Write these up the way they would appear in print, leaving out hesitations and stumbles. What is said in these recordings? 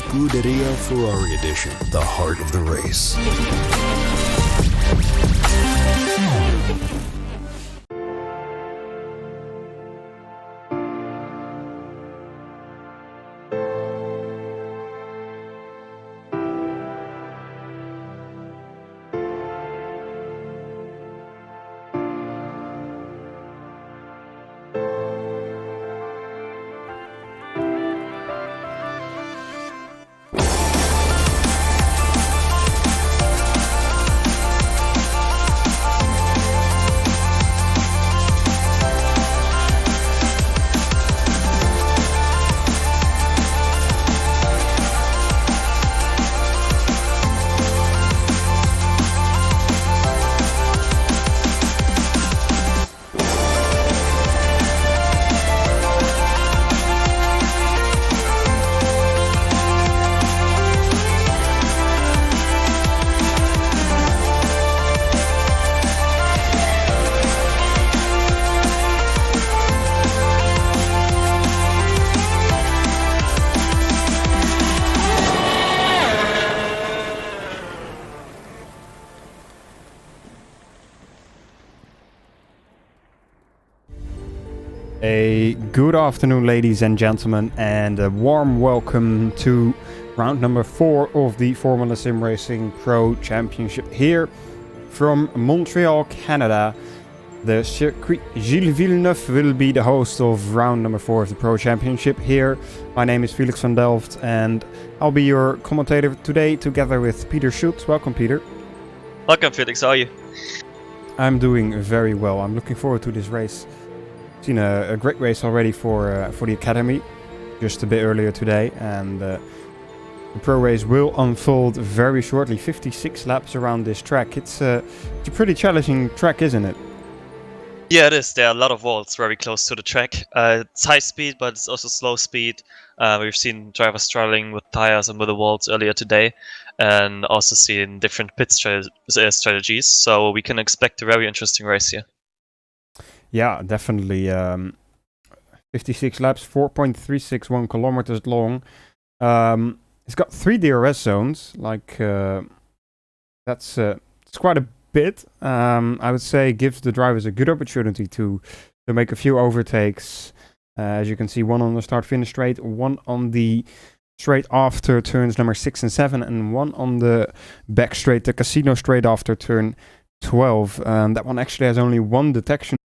Scuderia Ferrari Edition, the heart of the race. A good afternoon, ladies and gentlemen, and a warm welcome to round number 4 of the Formula SimRacing Pro Championship here from Montreal, Canada. The circuit Gilles Villeneuve will be the host of round number 4 of the Pro Championship here. My name is Felix van Delft, and I'll be your commentator today together with Peter Schultz. Welcome, Peter. Welcome, Felix. How are you? I'm doing very well. I'm looking forward to this race. Seen a great race already for the Academy just a bit earlier today, and the Pro race will unfold very shortly. 56 laps around this track. It's a pretty challenging track, isn't it? Yeah, it is. There are a lot of walls very close to the track. It's high speed, but it's also slow speed. We've seen drivers struggling with tires and with the walls earlier today, and also seen different pit strategies. So we can expect a very interesting race here. Yeah, definitely. 56 laps, 4.361 kilometers long. It's got 3 DRS zones. That's quite a bit. I would say gives the drivers a good opportunity to make a few overtakes. As you can see, one on the start-finish straight, one on the straight after turns number 6 and 7, and one on the back straight, the casino straight after turn 12. That one actually has only one detection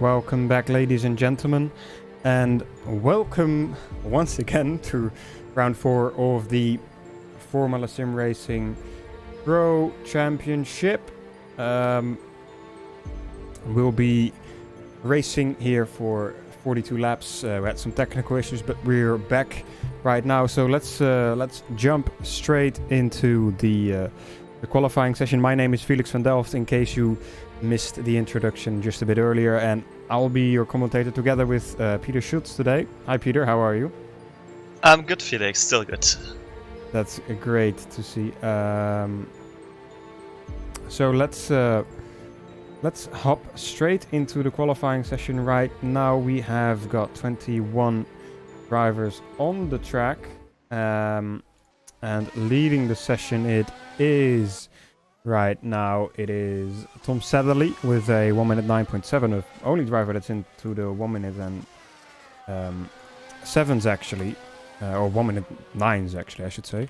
Welcome back, ladies and gentlemen, and welcome once again to round 4 of the Formula SimRacing Pro Championship. We'll be racing here for 42 laps. We had some technical issues, but we're back right now. So let's jump straight into the qualifying session. My name is Felix van Delft, in case you missed the introduction just a bit earlier, and I'll be your commentator together with Peter Schutz today. Hi Peter, how are you? I'm good, Felix, still good. That's great to see. So let's hop straight into the qualifying session right now. We have got 21 drivers on the track, and leading the session it is right now. It is Tom Sadlerley with a 1 minute 9.7, the only driver that's into the 1 minute and 7s actually, or 1 minute 9s actually, I should say.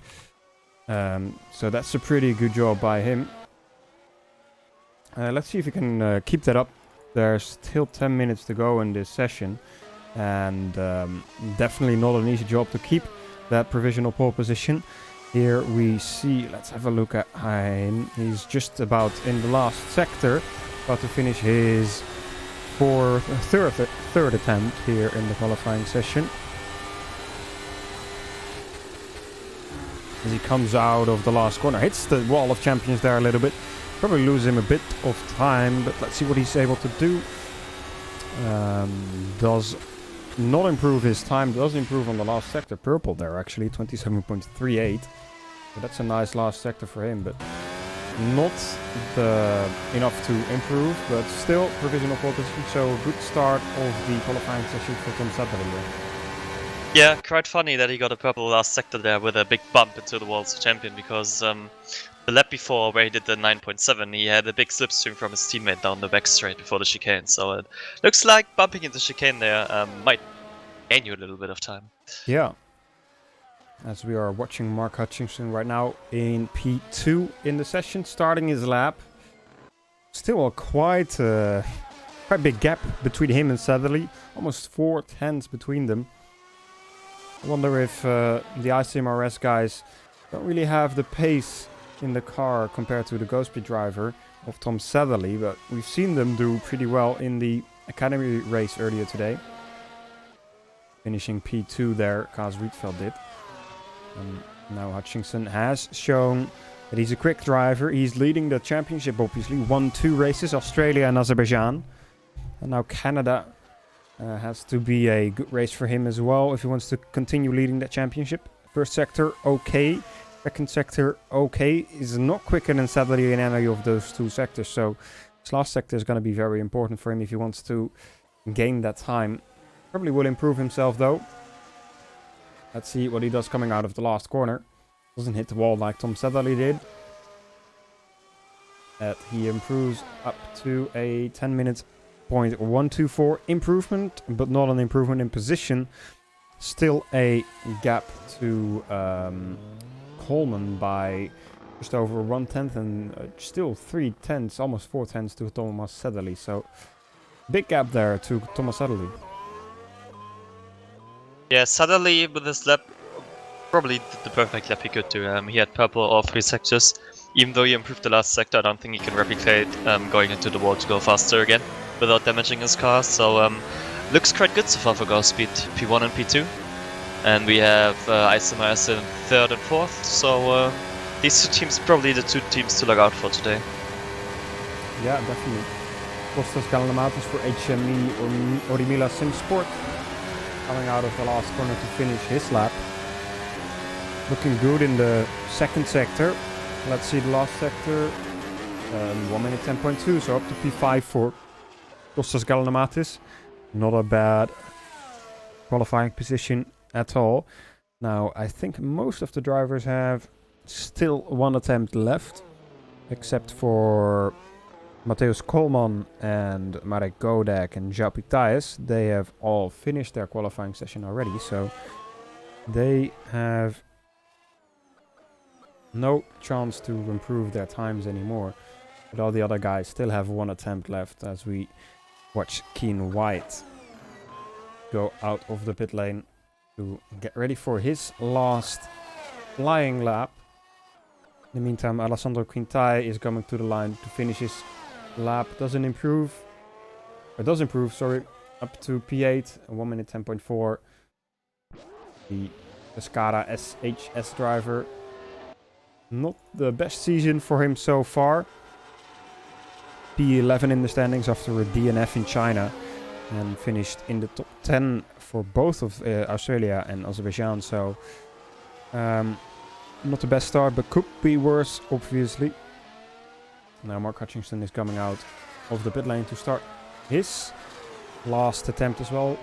So that's a pretty good job by him. Let's see if we can keep that up. There's still 10 minutes to go in this session, and definitely not an easy job to keep that provisional pole position. Here we see, let's have a look at him. He's just about in the last sector, about to finish his third attempt here in the qualifying session. As he comes out of the last corner, hits the wall of champions there a little bit. Probably lose him a bit of time, but let's see what he's able to do. Does not improve his time, does improve on the last sector. Purple there actually, 27.38. So that's a nice last sector for him, but not enough to improve, but still provisional pole position. So good start of the qualifying session for Tom Sadlerley. Yeah, quite funny that he got a purple last sector there with a big bump into the World's Champion, because the lap before, where he did the 9.7, he had a big slipstream from his teammate down the back straight before the chicane. So it looks like bumping into chicane there might gain you a little bit of time. Yeah. As we are watching Mark Hutchinson right now in P2 in the session, starting his lap. Still a quite big gap between him and Sadlerley. Almost 4 tenths between them. I wonder if the ISIMRS guys don't really have the pace in the car compared to the Ghostspeed driver of Tom Sadlerley, but we've seen them do pretty well in the Academy race earlier today. Finishing P2 there, Kaz Rietveld did. Now Hutchinson has shown that he's a quick driver. He's leading the championship, obviously. Won 2 races, Australia and Azerbaijan. And now Canada has to be a good race for him as well if he wants to continue leading that championship. First sector, okay. Second sector, okay. Is not quicker than Sadlerley in any of those 2 sectors. So this last sector is going to be very important for him if he wants to gain that time. Probably will improve himself though. Let's see what he does coming out of the last corner. Doesn't hit the wall like Tom Sadlerley did. He improves up to a 10 minutes 0.124 improvement, but not an improvement in position. Still a gap to Coleman by just over 1/10, and still 3 tenths, almost 4 tenths to Thomas Sadlerley. So big gap there to Thomas Sadlerley. Yeah, Sadlerley with his lap probably did the perfect lap he could do. He had purple all 3 sectors. Even though he improved the last sector, I don't think he can replicate going into the wall to go faster again without damaging his car. So looks quite good so far for Ghostspeed, P1 and P2. And we have ISIMRS in 3rd and 4th. So these 2 teams probably the 2 teams to look out for today. Yeah, definitely. Kostas Galamatis for HME or Orimila SimSport. Coming out of the last corner to finish his lap. Looking good in the second sector. Let's see the last sector. 1 minute 10.2, so up to P5 for Kostas Galamatis. Not a bad qualifying position at all. Now, I think most of the drivers have still 1 attempt left, except for Mateusz Koolman and Marek Godek and João Pitaias. They have all finished their qualifying session already, so they have no chance to improve their times anymore. But all the other guys still have 1 attempt left, as we watch Keen White go out of the pit lane to get ready for his last flying lap. In the meantime, Alessandro Quintai is coming to the line to finish his lap. Does improve, sorry, up to P8, 1 minute 10.4. The Pescara SHS driver. Not the best season for him so far. P11 in the standings after a DNF in China. And finished in the top 10 for both of Australia and Azerbaijan. So, not the best start, but could be worse, obviously. Now Mark Hutchinson is coming out of the pit lane to start his last attempt as well.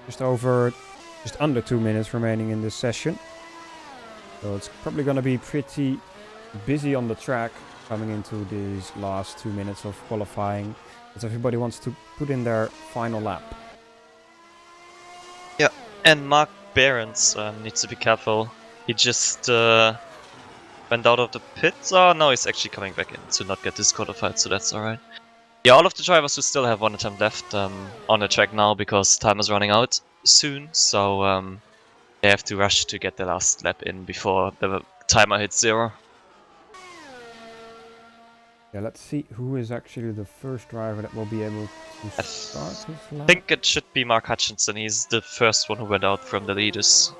Just under 2 minutes remaining in this session. So it's probably going to be pretty busy on the track coming into these last 2 minutes of qualifying, as everybody wants to put in their final lap. Yeah, and Mark Behrens needs to be careful. He just went out of the pits. Oh, no, he's actually coming back in to not get disqualified, so that's alright. Yeah, all of the drivers who still have one attempt left on the track now because time is running out soon, so they have to rush to get the last lap in before the timer hits 0. Yeah, let's see who is actually the first driver that will be able to start his lap. I think it should be Mark Hutchinson. He's the first one who went out from the leaders.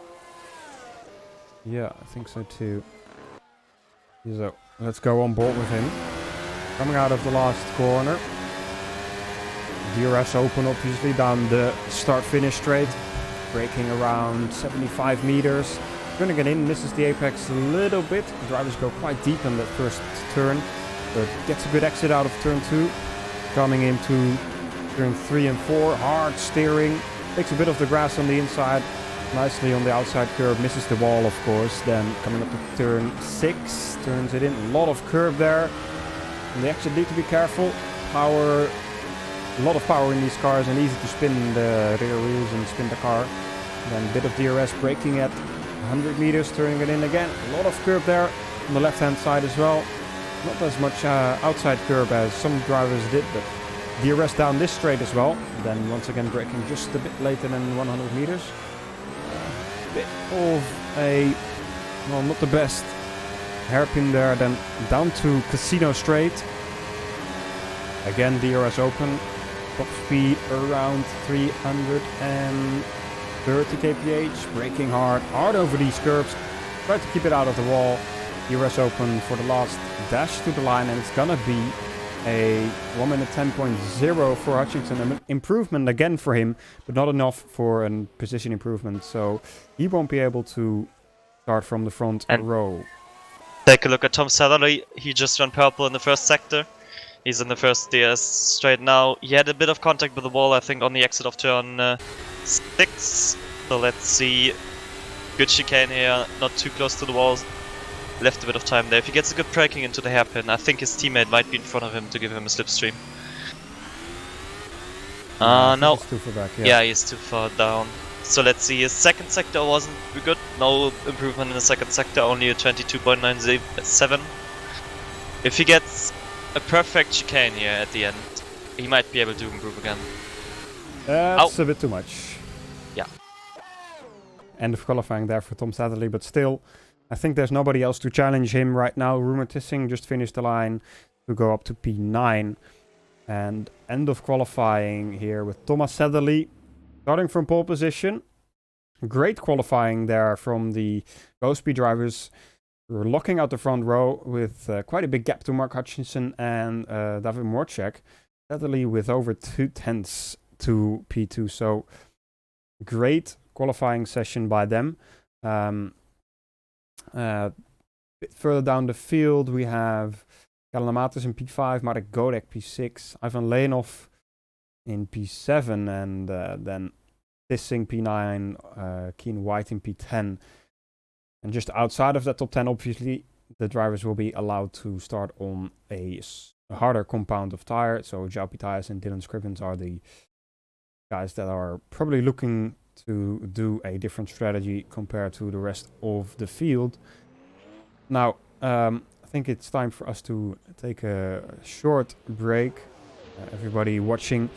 Yeah, I think so too. So let's go on board with him. Coming out of the last corner. DRS open, obviously, down the start-finish straight. Braking around 75 meters. Gonna get in, misses the apex a little bit. The drivers go quite deep in that first turn. But gets a good exit out of turn 2. Coming into turn 3 and 4. Hard steering. Takes a bit of the grass on the inside. Nicely on the outside curb. Misses the wall, of course. Then coming up to turn 6. Turns it in. A lot of curb there. And they actually need to be careful. Power. A lot of power in these cars and easy to spin the rear wheels and spin the car. Then a bit of DRS braking at 100 meters. Turning it in again. A lot of curb there on the left hand side as well. Not as much outside curb as some drivers did, but DRS down this straight as well. Then once again braking just a bit later than 100 meters. Bit of a, well, not the best hairpin there. Then down to Casino Straight. Again DRS open. Top speed around 330 kph. Braking hard over these curbs. Try to keep it out of the wall. DRS open for the last dash to the line, and it's gonna be a 1 minute 10.0 for Hutchinson. An improvement again for him, but not enough for a position improvement, so he won't be able to start from the front row. Take a look at Tom Satherley. He just ran purple in the first sector. He's in the first DS straight now. He had a bit of contact with the wall, I think, on the exit of turn 6. So let's see. Good chicane here, not too close to the walls. Left a bit of time there. If he gets a good braking into the hairpin, I think his teammate might be in front of him to give him a slipstream. No. He's too far back, yeah, he's too far down. So let's see. His second sector wasn't good. No improvement in the second sector, only a 22.97. If he gets a perfect chicane here at the end, he might be able to improve again. That's a bit too much. Yeah. End of qualifying there for Tom Satherley, but still, I think there's nobody else to challenge him right now. Rumer Tissing just finished the line to go up to P9. And end of qualifying here with Thomas Satherley starting from pole position. Great qualifying there from the GoSpeed drivers. We're locking out the front row with quite a big gap to Mark Hutchinson and David Morczak. Satherley with over 2/10 to P2. So great qualifying session by them. A bit further down the field, we have Kalamatis in P5, Marek Godek P6, Ivan Leonov in P7, and then Tissing P9, Keen White in P10. And just outside of that top 10, obviously, the drivers will be allowed to start on a harder compound of tire. So Jao Pitayas and Dylan Scrivens are the guys that are probably looking to do a different strategy compared to the rest of the field. Now, I think it's time for us to take a short break. Everybody watching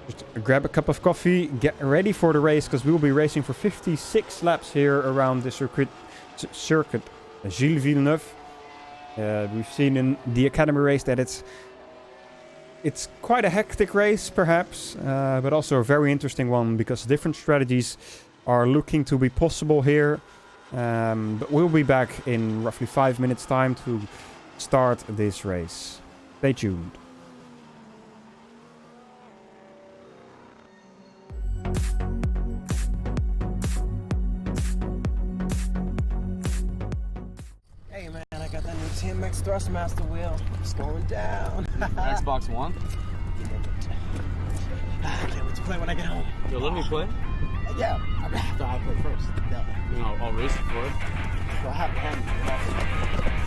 Just grab a cup of coffee, get ready for the race, because we will be racing for 56 laps here around the circuit Gilles Villeneuve. We've seen in the Academy race that it's quite a hectic race, perhaps, but also a very interesting one, because different strategies are looking to be possible here. But we'll be back in roughly 5 minutes time to start this race. Stay tuned. Hey man, I got that new TMX Thrustmaster wheel. It's going down. Xbox One? I can't wait to play when I get home. Yo, let me play. Yeah, I mean, after I play first. Yeah. You know, I'll race it for it. So I have to hand you.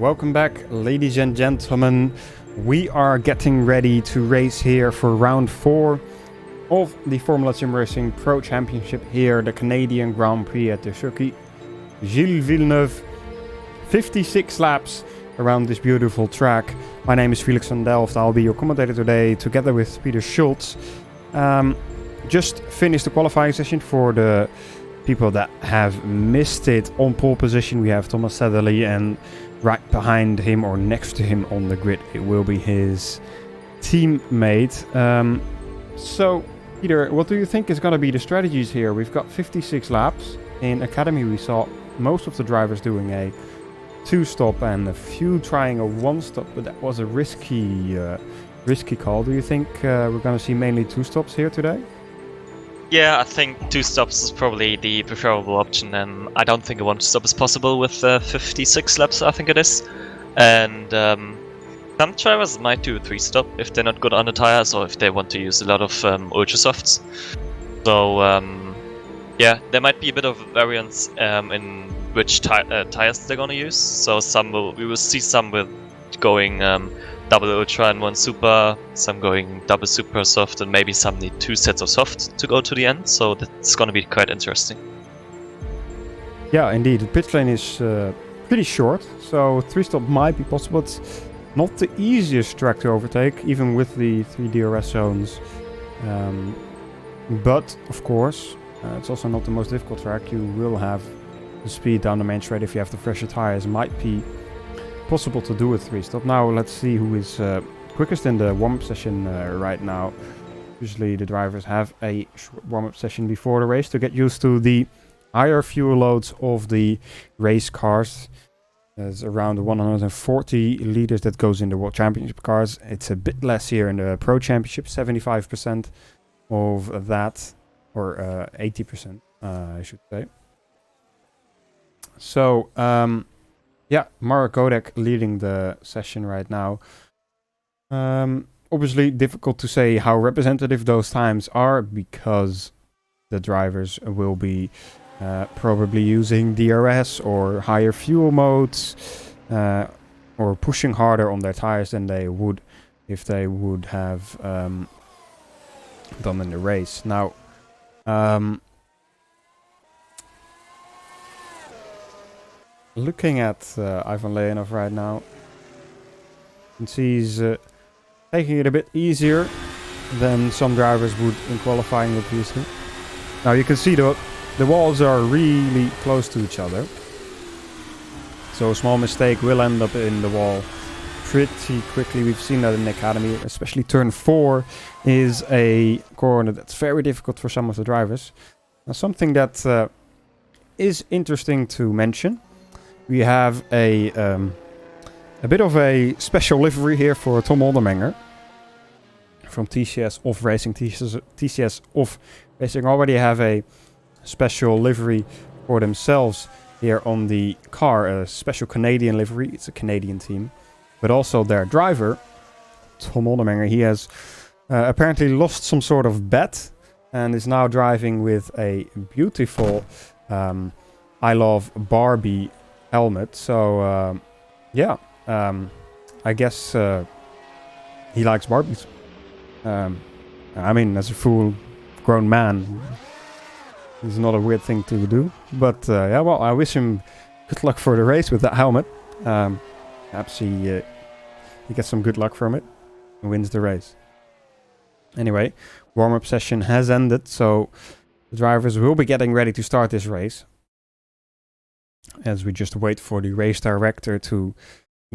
welcome back, ladies and gentlemen. We are getting ready to race here for round 4 of the Formula SimRacing Pro Championship here, the Canadian Grand Prix at the circuit Gilles Villeneuve. 56 laps around this beautiful track. My name is Felix from Delft. I'll be your commentator today together with Peter Schultz. Just finished the qualifying session for the people that have missed it. On pole position we have Thomas Sedderly, and right behind him or next to him on the grid it will be his teammate. So Peter, what do you think is going to be the strategies here? We've got 56 laps. In Academy we saw most of the drivers doing a 2-stop and a few trying a 1-stop, but that was a risky call. Do you think we're going to see mainly 2-stops here today? Yeah, I think 2 stops is probably the preferable option, and I don't think a 1-stop is possible with 56 laps, I think it is. And some drivers might do a 3-stop if they're not good on the tires or if they want to use a lot of ultra softs. So yeah, there might be a bit of variance in which tires they're gonna use. So we will see some with going double ultra and 1 super, some going double super soft, and maybe some need 2 sets of soft to go to the end. So that's gonna be quite interesting. Yeah, indeed. The pit lane is pretty short, so 3-stop might be possible. It's not the easiest track to overtake, even with the 3 DRS zones. But of course, it's also not the most difficult track. You will have the speed down the main straight if you have the fresher tires. Might be possible to do a 3-stop. Now let's see who is quickest in the warm-up session right now. Usually the drivers have a short warm-up session before the race to get used to the higher fuel loads of the race cars. There's around 140 liters that goes in the World Championship cars. It's a bit less here in the Pro Championship, 75% of that, or 80%, I should say. So, yeah, Marek Godek leading the session right now. Obviously difficult to say how representative those times are, because the drivers will be probably using DRS or higher fuel modes, or pushing harder on their tires than they would if they would have done in the race. Now, looking at Ivan Leonov right now, you can see he's taking it a bit easier than some drivers would in qualifying, obviously. Now you can see the walls are really close to each other, so a small mistake will end up in the wall pretty quickly. We've seen that in the Academy, especially turn 4 is a corner that's very difficult for some of the drivers. Now, something that is interesting to mention, we have a bit of a special livery here for Tom Oldermenger from TCS Off Racing. TCS Off Racing already have a special livery for themselves here on the car, a special Canadian livery. It's a Canadian team, but also their driver, Tom Oldermenger, he has apparently lost some sort of bet and is now driving with a beautiful I Love Barbie helmet. So yeah, I guess he likes Barbies. I mean, as a full grown man, it's not a weird thing to do. But yeah, well, I wish him good luck for the race with that helmet. Perhaps he gets some good luck from it and wins the race. Anyway, warm-up session has ended, so the drivers will be getting ready to start this race, as we just wait for the race director to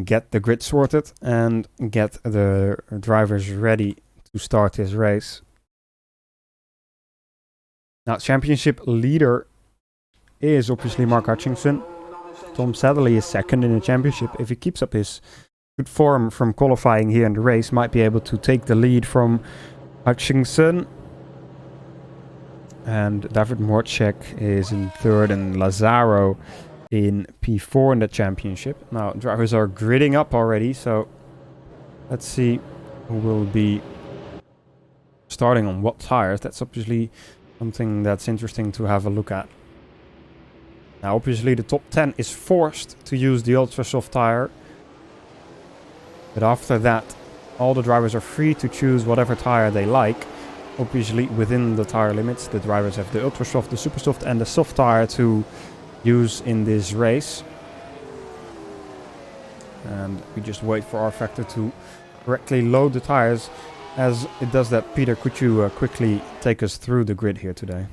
get the grid sorted and get the drivers ready to start this race. Now, championship leader is obviously Mark Hutchinson. Tom Sedderly is second in the championship. If he keeps up his good form from qualifying here in the race, might be able to take the lead from Hutchinson. And David Morcek is in third, and Lazaro in P4 in the championship. Now, drivers are gridding up already, so let's see who will be starting on what tires. That's obviously something that's interesting to have a look at. Now, obviously, the top 10 is forced to use the ultra soft tire. But after that, all the drivers are free to choose whatever tire they like. Obviously, within the tire limits, the drivers have the ultra soft, the super soft, and the soft tire to use in this race. And we just wait for rFactor to correctly load the tires. As it does that, Peter, could you quickly take us through the grid here today?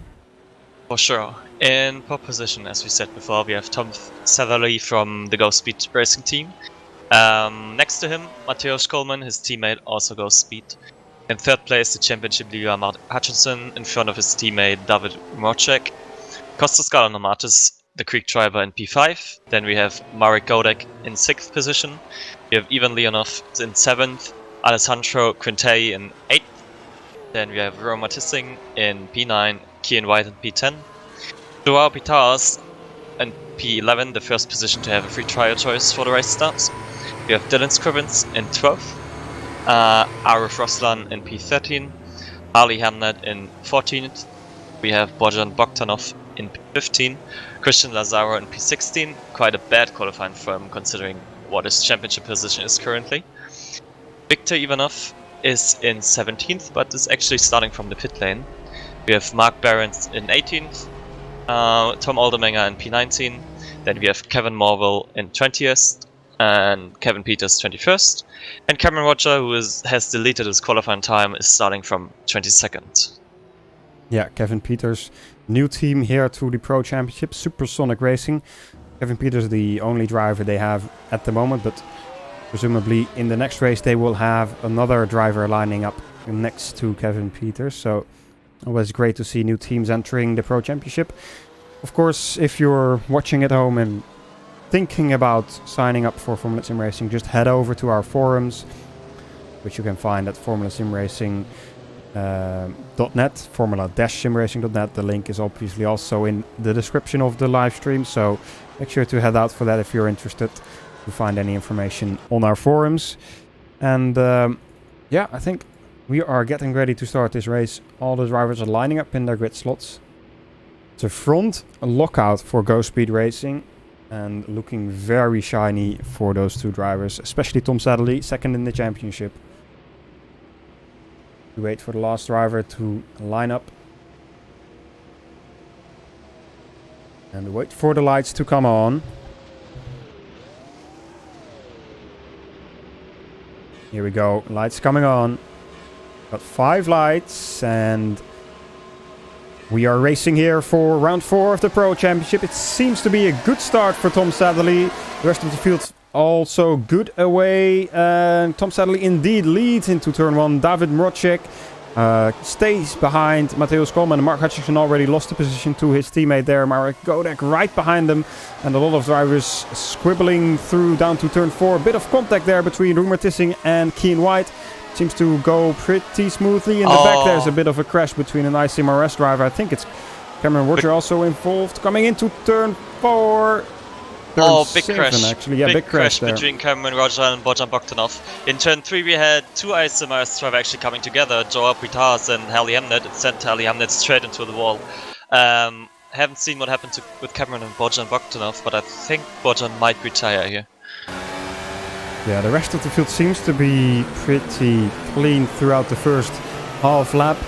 For sure. In pole position, as we said before, we have Tom Satherley from the Go Speed Racing team. Next to him, Mateusz Coleman, his teammate, also goes speed. In third place, the championship leader Mark Hutchinson, in front of his teammate David Mrocek. Kostas Galonomatis, the Greek driver, in P5. Then we have Marek Godek in 6th position. We have Ivan Leonov in 7th. Alessandro Quintei in 8th. Then we have Roma Tissing in P9. Kian White in P10. Joao Pitars in P11, the first position to have a free trial choice for the race starts. We have Dylan Scrivens in 12th. Arif Roslan in P13. Ali Hamnet in 14th. We have Bojan Bogdanov in P15. Christian Lazaro in P16. Quite a bad qualifying for him considering what his championship position is currently. Viktor Ivanov is in 17th, but is actually starting from the pit lane. We have Mark Behrens in 18th. Tom Aldermenger in P19. Then we have Kevin Morville in 20th. And Kevin Peters 21st. And Cameron Roger, who has deleted his qualifying time, is starting from 22nd. Yeah, Kevin Peters, new team here to the Pro Championship, Supersonic Racing. Kevin Peters, the only driver they have at the moment, but presumably in the next race they will have another driver lining up next to Kevin Peters. So always great to see new teams entering the Pro Championship. Of course, if you're watching at home and thinking about signing up for Formula Sim Racing, just head over to our forums, which you can find at formulasimracing.net, formula-simracing.net. The link is obviously also in the description of the live stream, so make sure to head out for that if you're interested to find any information on our forums. And yeah, I think we are getting ready to start this race. All the drivers are lining up in their grid slots. It's a front lockout for Go Speed Racing, and looking very shiny for those two drivers, especially Tom Satherley, second in the championship. We wait for the last driver to line up. And wait for the lights to come on. Here we go, lights coming on. Got 5 lights, and we are racing here for round 4 of the Pro Championship. It seems to be a good start for Tom Satherley. The rest of the field also good away. Tom Satherley indeed leads into turn 1. David Mrocek stays behind Mateusz Coleman. And Mark Hutchinson already lost the position to his teammate there, Marek Godek, right behind them. And a lot of drivers squibbling through down to turn 4. A bit of contact there between Rumer Tissing and Kian White. Seems to go pretty smoothly. In the back there's a bit of a crash between an ICMRS driver. I think it's Cameron Roger also involved. Coming into turn 4. Turn big 7, crash. Actually. Yeah, big crash there. Between Cameron Roger and Bojan Bogdanov. In turn 3 we had 2 ICMRS drivers actually coming together. Joao Pitars and Hali Hamnet. It sent Hali Hamnet straight into the wall. Haven't seen what happened with Cameron and Bojan Bogdanov, but I think Bojan might retire here. Yeah, the rest of the field seems to be pretty clean throughout the first half lap.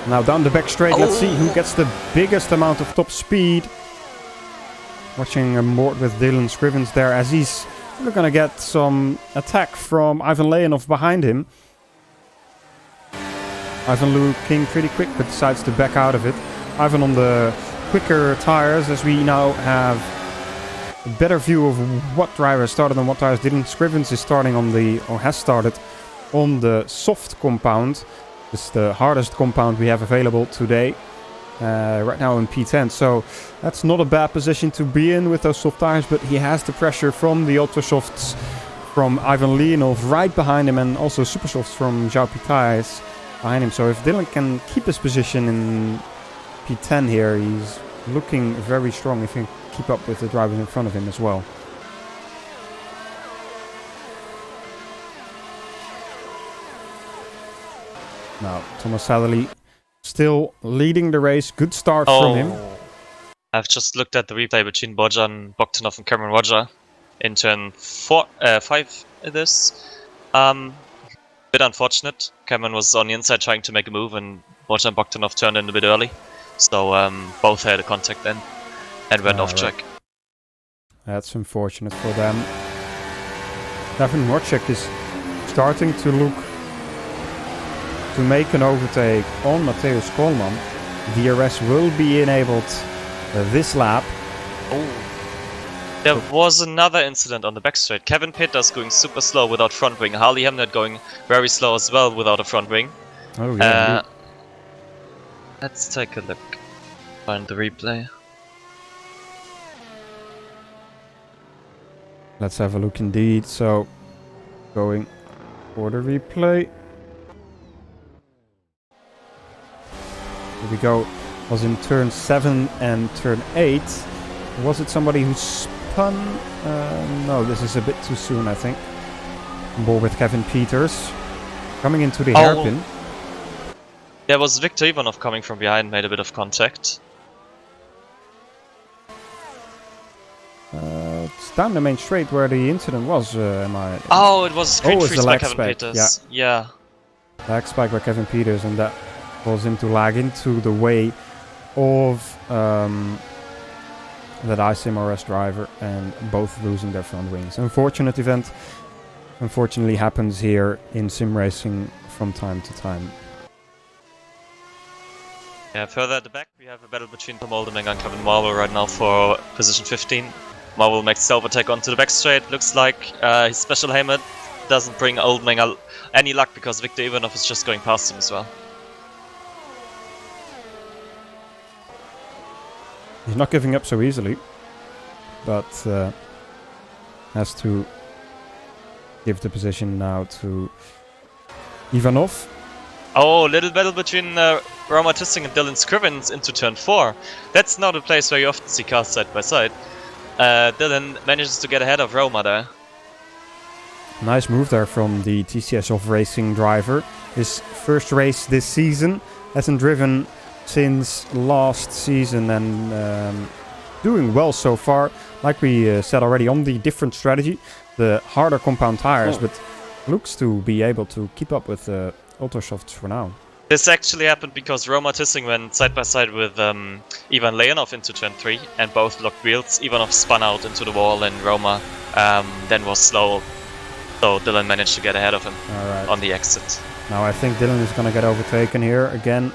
Now down the back straight, let's see who gets the biggest amount of top speed. Watching a board with Dylan Scrivens there, as he's going to get some attack from Ivan Leonov behind him. Ivan looking pretty quick, but decides to back out of it. Ivan on the quicker tires, as we now have a better view of what drivers started on what tires. Dylan Scrivens is starting on has started on the soft compound. It's the hardest compound we have available today. Right now in P10, so that's not a bad position to be in with those soft tires, but he has the pressure from the ultra softs from Ivan Leonov right behind him, and also super softs from Joao Pitars behind him. So if Dylan can keep his position in P10 here, he's looking very strong if he can keep up with the drivers in front of him as well. Now Thomas Satherley still leading the race. Good start from him. I've just looked at the replay between Bojan Bogdanov and Cameron Roger in turn 5 it is. Bit unfortunate. Cameron was on the inside trying to make a move, and Bojan Bogdanov turned in a bit early. So both had a contact then and went off track. That's unfortunate for them. Devin Morchek is starting to look to make an overtake on Mateusz Koolman. DRS will be enabled this lap. Oh. There was another incident on the back straight. Kevin Peters going super slow without front wing. Harley Hemnet going very slow as well without a front wing. Oh yeah. Let's take a look. Find the replay. Let's have a look indeed. So, going for the replay. Here we go. Was in turn 7 and turn 8. Was it somebody who spun? No, this is a bit too soon, I think. On board with Kevin Peters. Coming into the hairpin. There was Viktor Ivanov coming from behind, made a bit of contact. It's down the main straight where the incident was. Oh, it was screen freeze by lag Kevin spike, Peters. Yeah. Lag spike by Kevin Peters, and that caused him to lag into the way of that ISIMRS driver, and both losing their front wings. Unfortunate event. Unfortunately happens here in sim racing from time to time. Yeah, further at the back we have a battle between Tom Oldeming and Kevin Marvel right now for position 15. Marvel makes the overtake onto the back straight. Looks like his special helmet doesn't bring Oldeming any luck because Viktor Ivanov is just going past him as well. He's not giving up so easily, but has to give the position now to Ivanov. Oh, little battle between Roma Tissing and Dylan Scrivens into turn 4. That's not a place where you often see cars side by side. Dylan manages to get ahead of Roma there. Nice move there from the TCS of Racing driver. His first race this season. Hasn't driven since last season and doing well so far. Like we said already on the different strategy, the harder compound tires, but looks to be able to keep up with the Ultrasofts for now. This actually happened because Roma Tissing went side by side with Ivan Leonov into turn 3 and both locked wheels. Ivanov spun out into the wall and Roma then was slow, so Dylan managed to get ahead of him on the exit. Now I think Dylan is going to get overtaken here again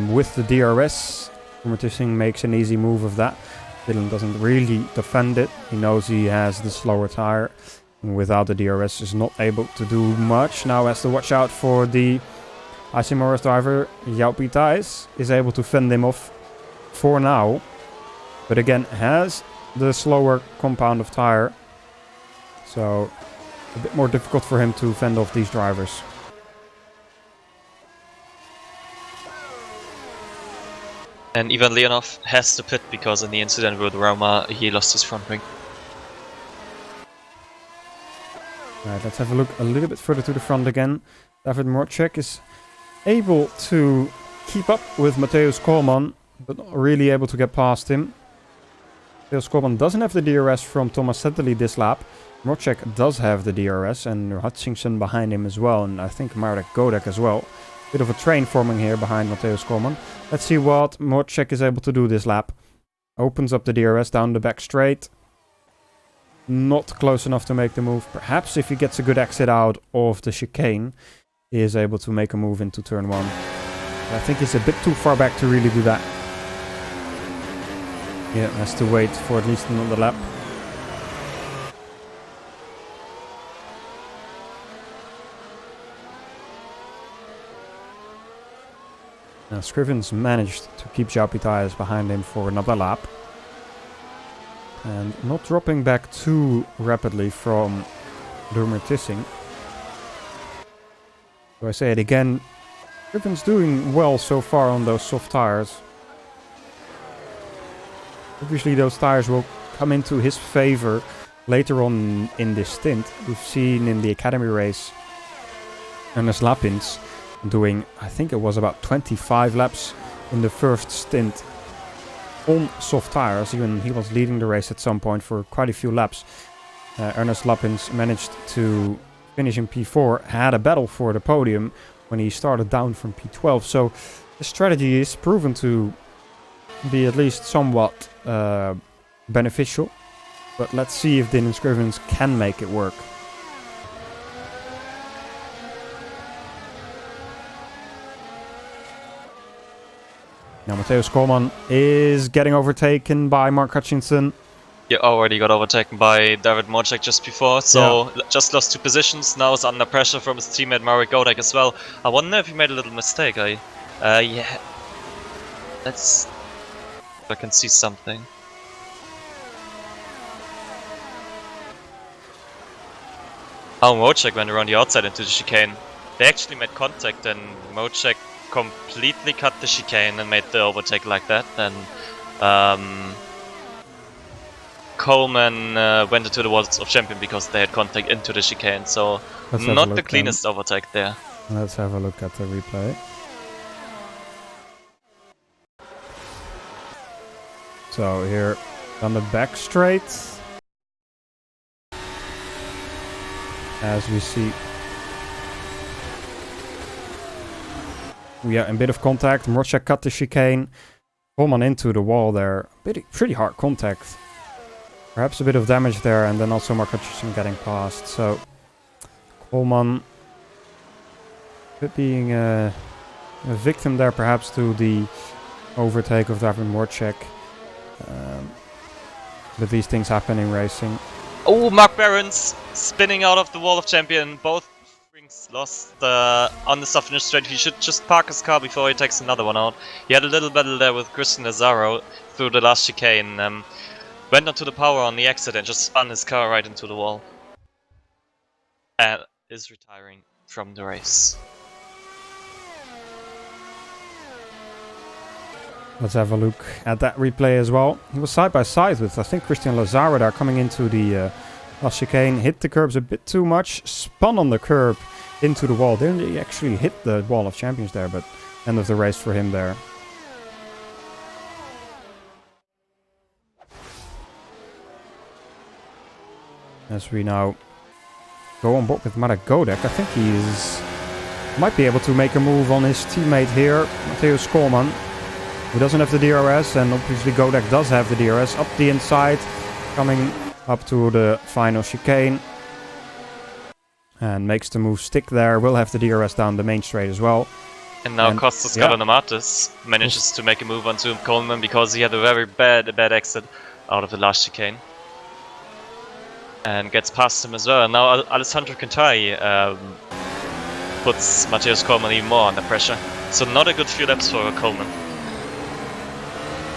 with the DRS. Roma Tissing makes an easy move of that. Dylan doesn't really defend it. He knows he has the slower tire. Without the DRS is not able to do much. Now has to watch out for the ISIMRS driver. Joupi Thijs is able to fend him off for now. But again, has the slower compound of tire. So a bit more difficult for him to fend off these drivers. And Ivan Leonov has to pit because in the incident with Roma he lost his front wing. Right, let's have a look a little bit further to the front again. David Morchek is able to keep up with Mateusz Koolman, but not really able to get past him. Mateusz Koolman doesn't have the DRS from Thomas Sedley this lap. Morchek does have the DRS and Hutchinson behind him as well, and I think Marek Godek as well. Bit of a train forming here behind Mateusz Koolman. Let's see what Morchek is able to do this lap. Opens up the DRS down the back straight. Not close enough to make the move. Perhaps if he gets a good exit out of the chicane, he is able to make a move into turn 1. But I think he's a bit too far back to really do that. Yeah, has to wait for at least another lap. Now Scrivens managed to keep Joupi Thijs behind him for another lap. And not dropping back too rapidly from Roma Tissing. So I say it again, Scrivens doing well so far on those soft tires. Obviously those tires will come into his favor later on in this stint. We've seen in the Academy race Ernest Lapins doing, I think it was about 25 laps in the first stint on soft tires. Even he was leading the race at some point for quite a few laps. Ernest Lapins managed to finishing P4, had a battle for the podium when he started down from P12. So the strategy is proven to be at least somewhat beneficial. But let's see if Dylan Scrivens can make it work. Now Mateusz Koolman is getting overtaken by Mark Hutchinson. He already got overtaken by David Mocek just before, so just lost 2 positions. Now is under pressure from his teammate Marek Godek as well. I wonder if he made a little mistake. Yeah. Let's... I can see something. Oh, Mocek went around the outside into the chicane. They actually made contact and Mocek completely cut the chicane and made the overtake like that. Then Coleman went into the Worlds of Champion because they had contact into the chicane, so not the cleanest overtake there. Let's have a look at the replay. So here on the back straight, as we see, a bit of contact. Mocek cut the chicane. Coleman into the wall there. Pretty hard contact. Perhaps a bit of damage there, and then also Mark Hutchinson getting past. So Coleman being a victim there, perhaps, to the overtake of David Mocek. But these things happen in racing. Oh, Mark Behrens spinning out of the Wall of Champion. Both rings lost on the soft straight. He should just park his car before he takes another one out. He had a little battle there with Christian Lazaro through the last chicane. Went onto the power on the exit and just spun his car right into the wall. And is retiring from the race. Let's have a look at that replay as well. He was side by side with, I think, Christian Lazaro there, coming into the last chicane. Hit the curbs a bit too much. Spun on the curb into the wall. Didn't he actually hit the Wall of Champions there, but end of the race for him there. As we now go on board with Marek Godek, I think he might be able to make a move on his teammate here, Mateusz Koolman. He doesn't have the DRS, and obviously Godek does have the DRS. Up the inside, coming up to the final chicane. And makes the move stick there. Will have the DRS down the main straight as well. And now Kostas Kalonamatis manages to make a move onto Coleman because he had a very bad exit out of the last chicane. And gets past him as well. And now Alessandro Quintari puts Mateusz Koolman even more under pressure. So not a good few laps for Coleman.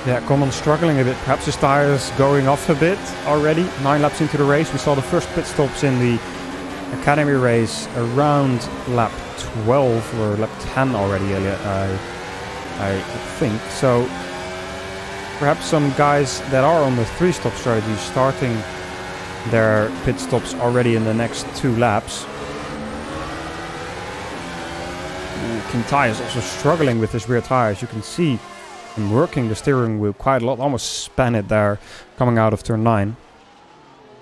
Yeah, Koolman struggling a bit. Perhaps his tires going off a bit already. 9 laps into the race. We saw the first pit stops in the Academy race around lap 12 or lap 10 already, I think. So perhaps some guys that are on the 3-stop strategy starting their pit stops already in the next 2 laps. Quintari is also struggling with his rear tires. You can see him working the steering wheel quite a lot. Almost span it there coming out of turn 9.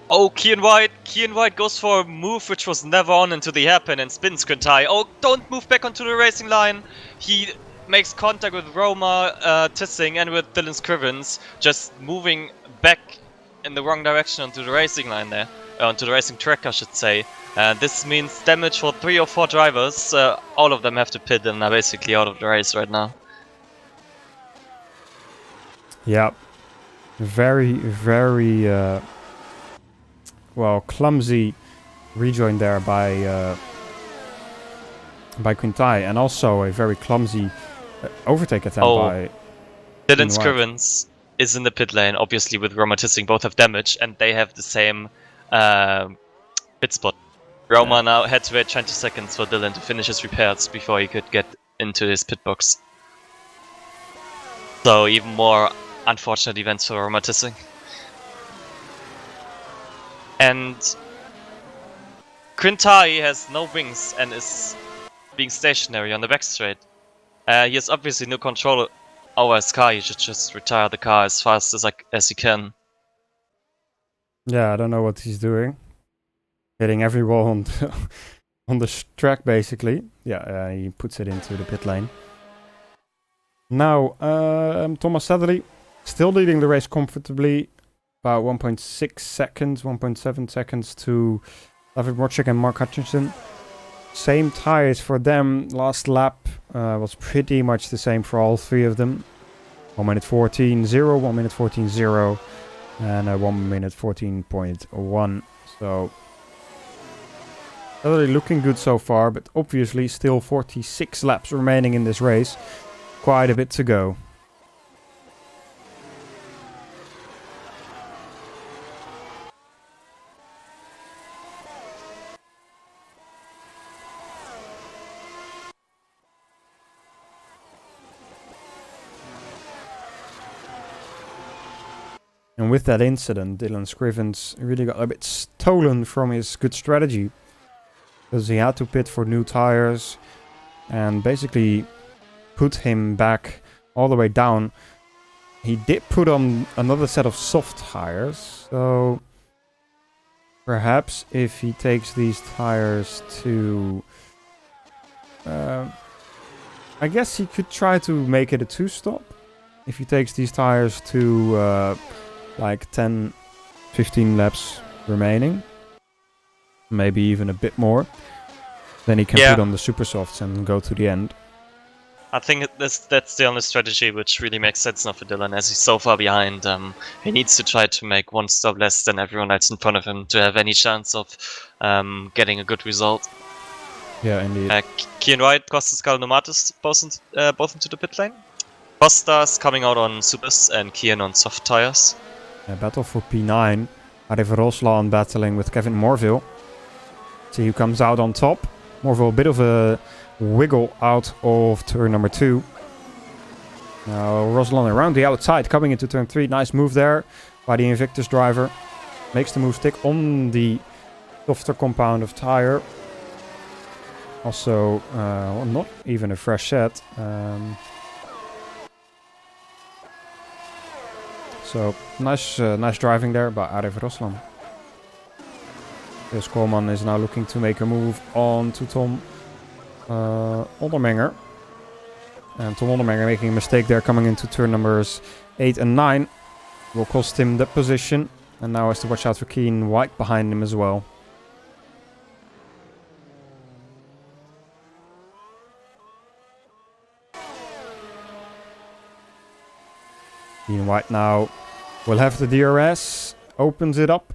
Oh, Kian White goes for a move which was never on into the hairpin and spins Quintari. Oh, don't move back onto the racing line. He makes contact with Roma Tissing and with Dylan Scrivens, just moving back in the wrong direction onto the racing line there. Onto the racing track, I should say. This means damage for 3 or 4 drivers. All of them have to pit and are basically out of the race right now. Yeah. Very, very... well, clumsy rejoin there by Quintari, and also a very clumsy overtake attempt by Dylan Scrivens is in the pit lane, obviously with Roma Tissing. Both have damage, and they have the same pit spot. Roma now had to wait 20 seconds for Dylan to finish his repairs before he could get into his pit box. So even more unfortunate events for Roma Tissing. And Quintari has no wings and is being stationary on the back straight. He has obviously no control over his car. He should just retire the car as fast as he can. Yeah, I don't know what he's doing. hitting every wall on on the track basically. Yeah, he puts it into the pit lane. Now, Thomas Sadlerly still leading the race comfortably, about 1.6 seconds, 1.7 seconds to David Morcek and Mark Hutchinson. Same tires for them. Last lap was pretty much the same for all three of them. 1 minute 14.0, 1 minute 14.0, and 1 minute 14.1. So, really looking good so far, but obviously still 46 laps remaining in this race. Quite a bit to go. And with that incident, Dylan Scrivens really got a bit stolen from his good strategy. Because he had to pit for new tires and basically put him back all the way down. He did put on another set of soft tires. So perhaps if he takes these tires to... I guess he could try to make it a 2-stop. If he takes these tires to... like 10, 15 laps remaining. Maybe even a bit more. Then he can put on the super softs and go to the end. I think that's the only strategy which really makes sense now for Dylan, as he's so far behind. He needs to try to make 1 stop less than everyone else in front of him to have any chance of getting a good result. Yeah, indeed. Kian Wright, Costas Kalnomatis both into the pit lane. Costas coming out on supers and Kian on soft tires. Battle for P9. Arif Roslan battling with Kevin Morville. See who comes out on top. Morville, a bit of a wiggle out of turn number 2. Now Roslan around the outside, coming into turn 3. Nice move there by the Invictus driver. Makes the move stick on the softer compound of tire. Also, well, not even a fresh set. So, nice driving there by Arif Roslan. Chris Coleman is now looking to make a move on to Tom Ondermenger. And Tom Ondermenger making a mistake there, coming into turn numbers 8 and 9. Will cost him that position. And now has to watch out for Keen White behind him as well. Keen White now will have the DRS, opens it up.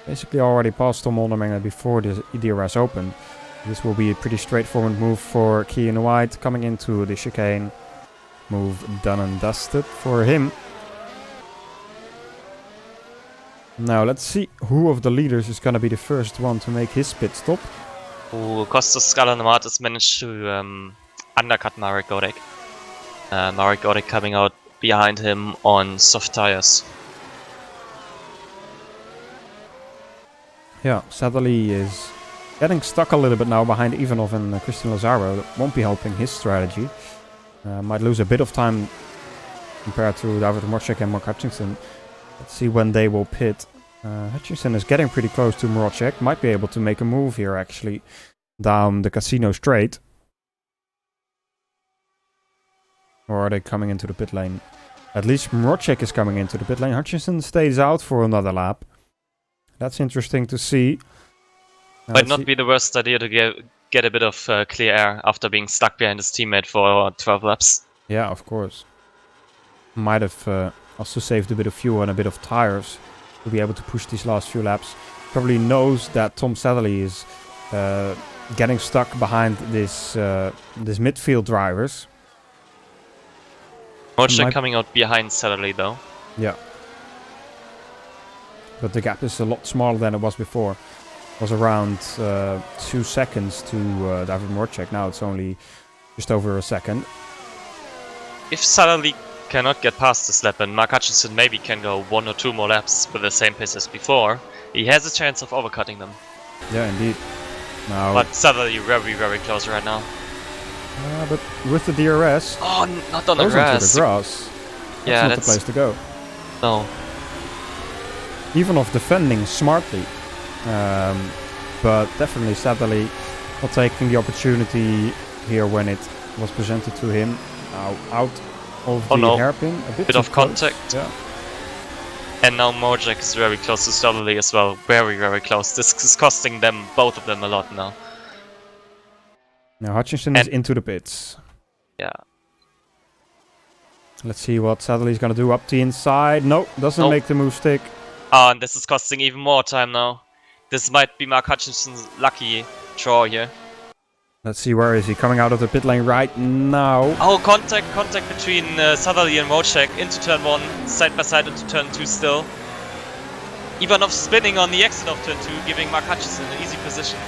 Basically already passed Tom Ondermenger before the DRS opened. This will be a pretty straightforward move for Keen White coming into the chicane. Move done and dusted for him. Now let's see who of the leaders is going to be the first one to make his pit stop. Costas Kalanomatis managed to undercut Marek Godek. Marek Godek coming out behind him on soft tires. Yeah, Sadlerly is getting stuck a little bit now behind Ivanov and Christian Lazaro. That won't be helping his strategy. Might lose a bit of time compared to David Morcek and Mark Hutchinson. Let's see when they will pit. Hutchinson is getting pretty close to Morcek. Might be able to make a move here actually down the casino straight. Or are they coming into the pit lane? At least Morcek is coming into the pit lane. Hutchinson stays out for another lap. That's interesting to see. Might not be the worst idea to get a bit of clear air after being stuck behind his teammate for 12 laps. Yeah, of course. Might have also saved a bit of fuel and a bit of tires to be able to push these last few laps. Probably knows that Tom Sadlerly is getting stuck behind this midfield drivers. Morcek coming out behind Sadlerly though. Yeah. But the gap is a lot smaller than it was before. It was around 2 seconds to David Morcek. Now it's only just over a second. If Sadlerly cannot get past this lap and Mark Hutchinson maybe can go 1 or 2 more laps with the same pace as before, he has a chance of overcutting them. Yeah, indeed. Now, but Sadlerly very, very close right now. But with the DRS... Oh, not on the grass. Onto the grass. Yeah, that's not the place to go. No. Ivanov defending smartly. but definitely Sadly not taking the opportunity here when it was presented to him. Now out of the hairpin, a bit of close. contact. Yeah. And now Mojak is very close to Sadly as well. Very, very close. This is costing them, both of them, a lot now. Now Hutchinson is into the pits. Yeah. Let's see what Sadly's gonna do up the inside. No, doesn't make the move stick. Oh, and this is costing even more time now. This might be Mark Hutchinson's lucky draw here. Let's see, where is he? Coming out of the pit lane right now. Oh, contact between Sadly and Mojak into turn 1, side by side into turn 2 still. Ivanov spinning on the exit of turn 2, giving Mark Hutchinson an easy position.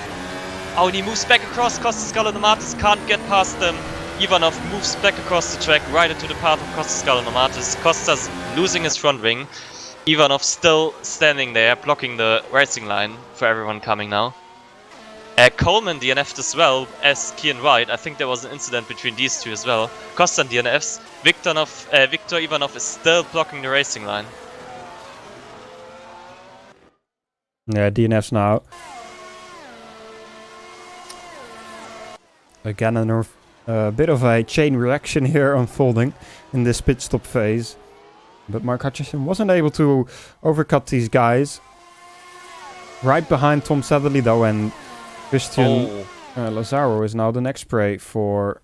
Oh, and he moves back across. Costas Galanomatis can't get past them. Ivanov moves back across the track right into the path of Costas Galanomatis. Costas losing his front wing. Ivanov still standing there, blocking the racing line for everyone coming now. Coleman DNF'd as well as Kian White. I think there was an incident between these two as well. Kostan DNFs. Viktor Ivanov is still blocking the racing line. Yeah, DNFs now. Again, a bit of a chain reaction here unfolding in this pit stop phase. But Mark Hutchinson wasn't able to overcut these guys. Right behind Tom Sadly though, and Christian Lazaro is now the next prey for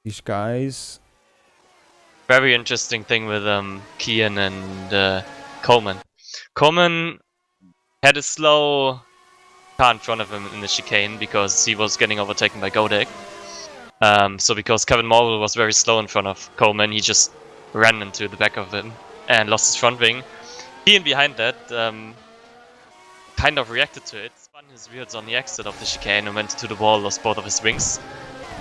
these guys. Very interesting thing with Kian and Coleman. Coleman had a slow car in front of him in the chicane because he was getting overtaken by Godek. So because Kevin Morwell was very slow in front of Coleman, he just ran into the back of him and lost his front wing. Kian behind that kind of reacted to it, spun his wheels on the exit of the chicane and went to the wall, lost both of his wings.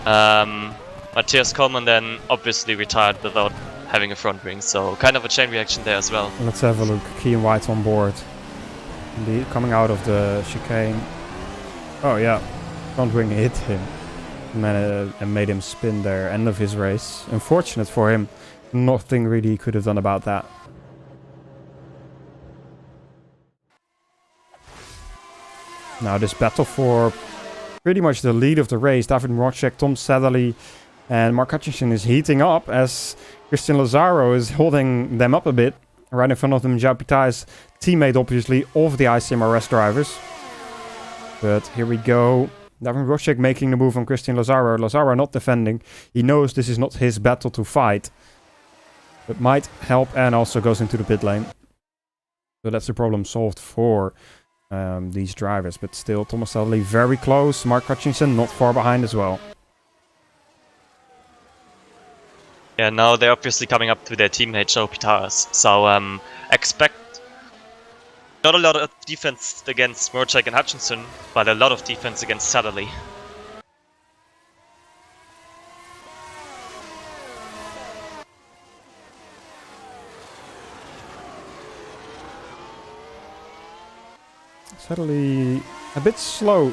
Matthias Coleman then obviously retired without having a front wing, so kind of a chain reaction there as well. Let's have a look. Kian White on board. Indeed, coming out of the chicane. Oh yeah, front wing hit him and made him spin there. End of his race. Unfortunate for him. Nothing really he could have done about that. Now this battle for pretty much the lead of the race. David Mrocek, Tom Sadly and Mark Hutchinson is heating up as Christian Lazaro is holding them up a bit. Right in front of them, Zhao Pitai's teammate, obviously, of the ICMRS drivers. But here we go. David Mrocek making the move on Christian Lazaro. Lazaro not defending. He knows this is not his battle to fight. But might help and also goes into the pit lane. So that's the problem solved for these drivers. But still, Thomas Sadly very close. Mark Hutchinson not far behind as well. Yeah, now they're obviously coming up to their teammate Joe Pitaras. So expect not a lot of defense against Mrocek and Hutchinson, but a lot of defense against Sadly. Sadly a bit slow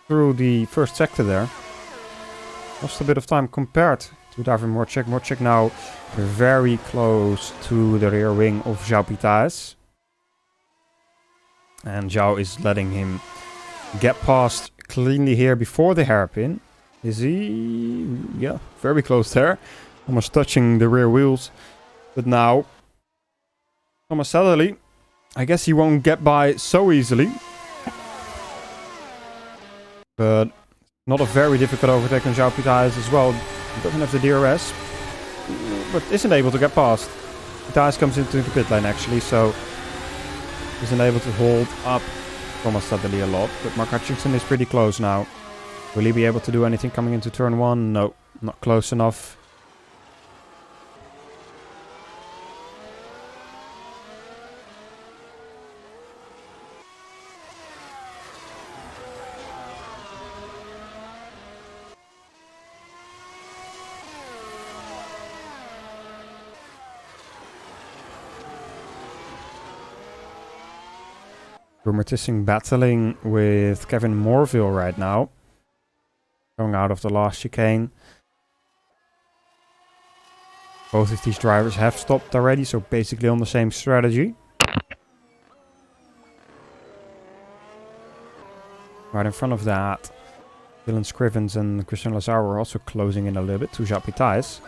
through the first sector there. Lost a bit of time compared to David Mrocek. Mrocek now very close to the rear wing of Zhao Pitai's. And Zhao is letting him get past cleanly here before the hairpin. Is he? Yeah, very close there. Almost touching the rear wheels. But now, Thomas Sadly, I guess he won't get by so easily. But not a very difficult overtake on Zhao Pitai's as well. Doesn't have the DRS, but isn't able to get past. Pitai's comes into the pit lane actually, so isn't able to hold up Thomas Sadly a lot. But Mark Hutchinson is pretty close now. Will he be able to do anything coming into turn 1? No, not close enough. Rumertissing battling with Kevin Morville right now. Going out of the last chicane. Both of these drivers have stopped already, so basically on the same strategy. Right in front of that, Dylan Scrivens and Christian Lazar are also closing in a little bit to Jacques Thijs,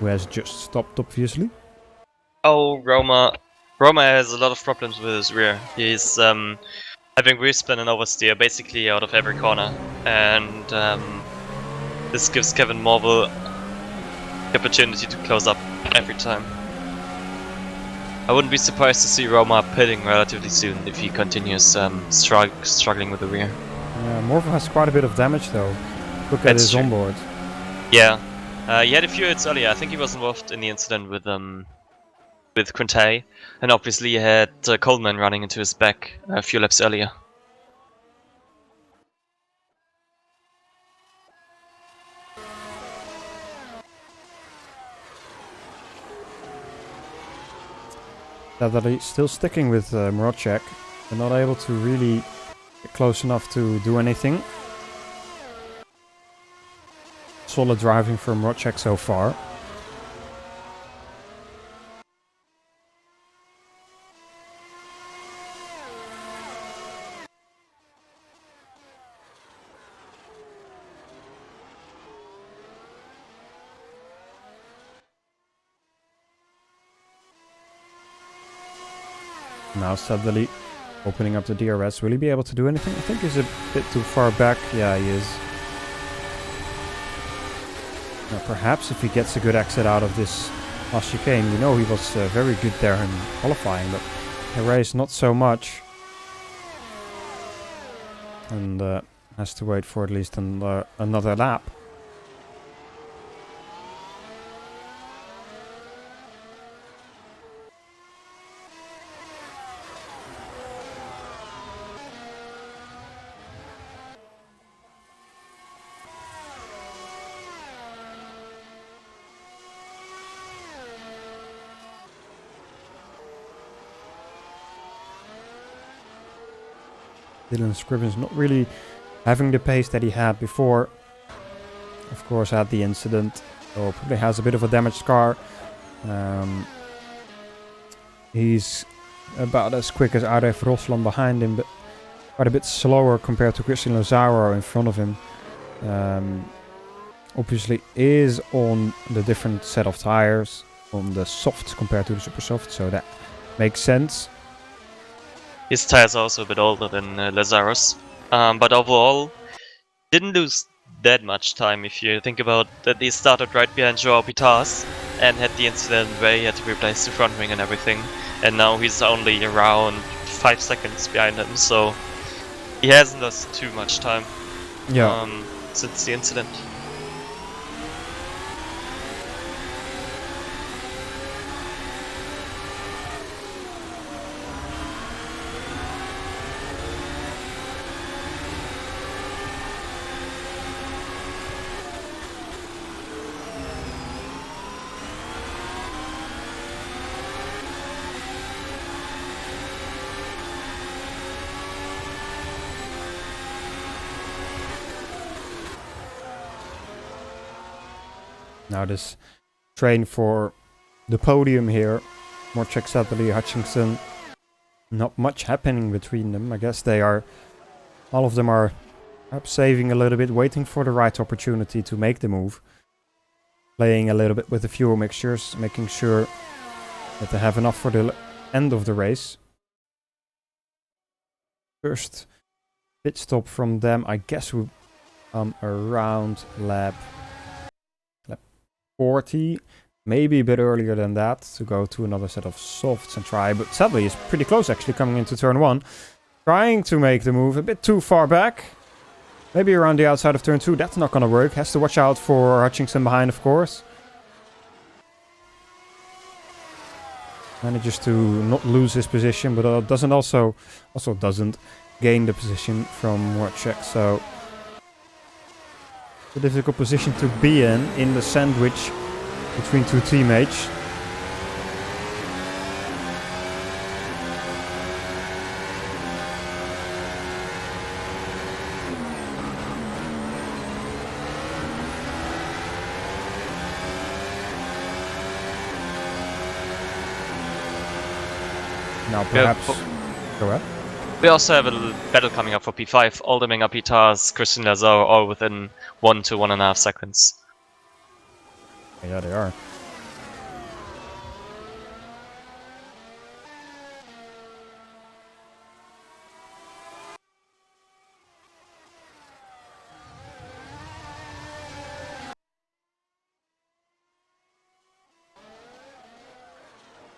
who has just stopped, obviously. Oh, Roma has a lot of problems with his rear. He's having rear spin and oversteer basically out of every corner, and this gives Kevin Morville the opportunity to close up every time. I wouldn't be surprised to see Roma pitting relatively soon if he continues struggling with the rear. Morville has quite a bit of damage though. Look at his onboard. Yeah, he had a few hits earlier. I think he was involved in the incident with Quintay, and obviously he had Coleman running into his back a few laps earlier. They're still sticking with Mrocek. They're not able to really get close enough to do anything. Solid driving from Mrocek so far. Now Sadali opening up the DRS. Will he be able to do anything? I think he's a bit too far back. Yeah, he is. Now, perhaps if he gets a good exit out of this last chicane, you know he was very good there in qualifying, but the race not so much. And has to wait for at least another lap. Dylan Scrivens not really having the pace that he had before. Of course, had the incident, so probably has a bit of a damaged car. He's about as quick as Aref Roslan behind him, but quite a bit slower compared to Christian Lazaro in front of him. Obviously is on the different set of tires, on the softs compared to the super soft, so that makes sense. His tires are also a bit older than Lazaro's, but overall didn't lose that much time. If you think about that, he started right behind Joao Pitas and had the incident where he had to replace the front wing and everything, and now he's only around 5 seconds behind him, so he hasn't lost too much time since the incident. Now this train for the podium here. Mrocek, Sadali, Hutchinson. Not much happening between them. I guess all of them are perhaps saving a little bit, waiting for the right opportunity to make the move. Playing a little bit with the fuel mixtures, making sure that they have enough for the end of the race. First pit stop from them, I guess will come around lap 40, maybe a bit earlier than that, to go to another set of softs and try, but sadly is pretty close actually coming into turn 1. Trying to make the move a bit too far back. Maybe around the outside of turn 2, that's not gonna work. Has to watch out for Hutchinson behind, of course. Manages to not lose his position, but doesn't also doesn't gain the position from Mrocek, so a difficult position to be in the sandwich between two teammates. Now perhaps... Go ahead. We also have a battle coming up for P5. Oldeminger, Pitas, Christian Lazaro, all within 1 to 1.5 seconds. Yeah, they are.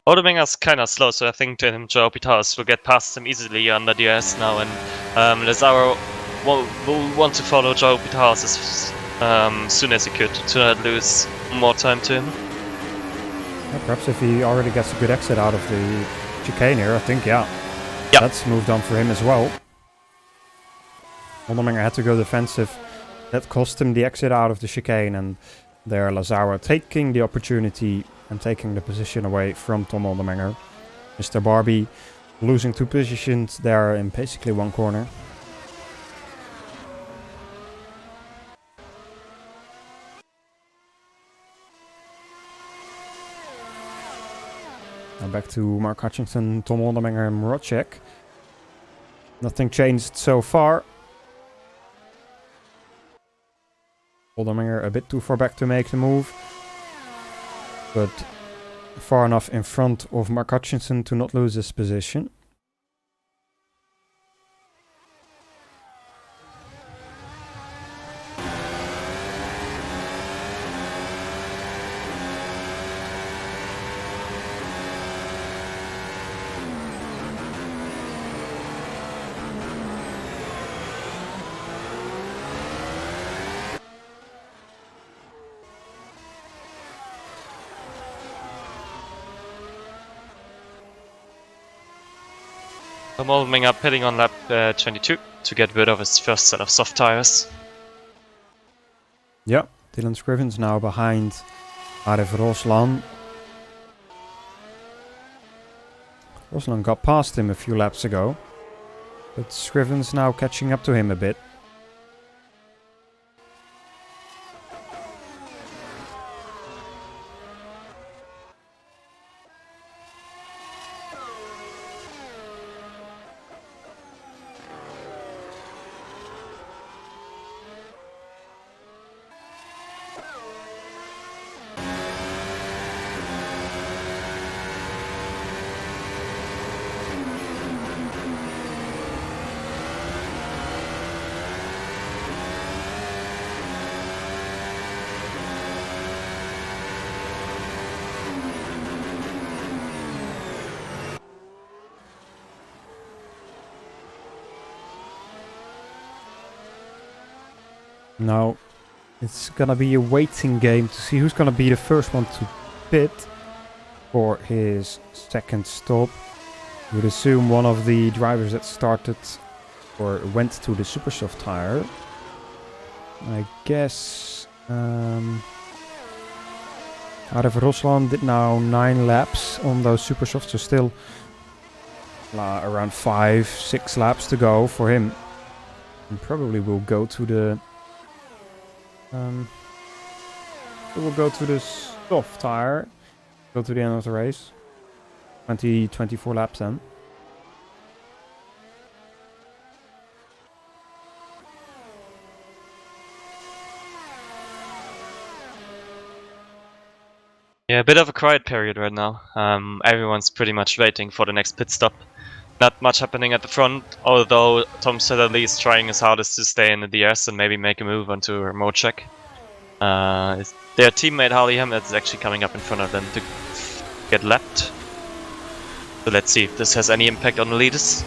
Odeminger's kinda slow, so I think Joe Pitas will get past him easily under DRS now, and Lazaro will want to follow Joe Pitas as soon as he could to not lose more time to him. Yeah, perhaps if he already gets a good exit out of the chicane here, I think, yeah. Yep. That's moved on for him as well. Oldeminger had to go defensive. That cost him the exit out of the chicane, and there Lazaro taking the opportunity and taking the position away from Tom Oldeminger. Mr. Barbie losing 2 positions there in basically 1 corner. Now back to Mark Hutchinson, Tom Oldeminger and Mrocek. Nothing changed so far. Oldeminger a bit too far back to make the move, but far enough in front of Mark Hutchinson to not lose his position. Tom Oldeminger pitting on lap 22 to get rid of his first set of soft tires. Yeah, Dylan Scrivens now behind Arif Roslan. Roslan got past him a few laps ago, but Scrivens now catching up to him a bit. Now, it's gonna be a waiting game to see who's gonna be the first one to pit for his second stop. I would assume one of the drivers that started or went to the super soft tire. I guess Arif Roslan did now 9 laps on those super softs, so still around 5-6 laps to go for him. And probably will go to the soft tire, go to the end of the race. 24 laps then. Yeah, a bit of a quiet period right now. Everyone's pretty much waiting for the next pit stop. Not much happening at the front, although Tom Setterly is trying his hardest to stay in the DS and maybe make a move onto a remote check. Their teammate Harley Hammett is actually coming up in front of them to get lapped. So let's see if this has any impact on the leaders.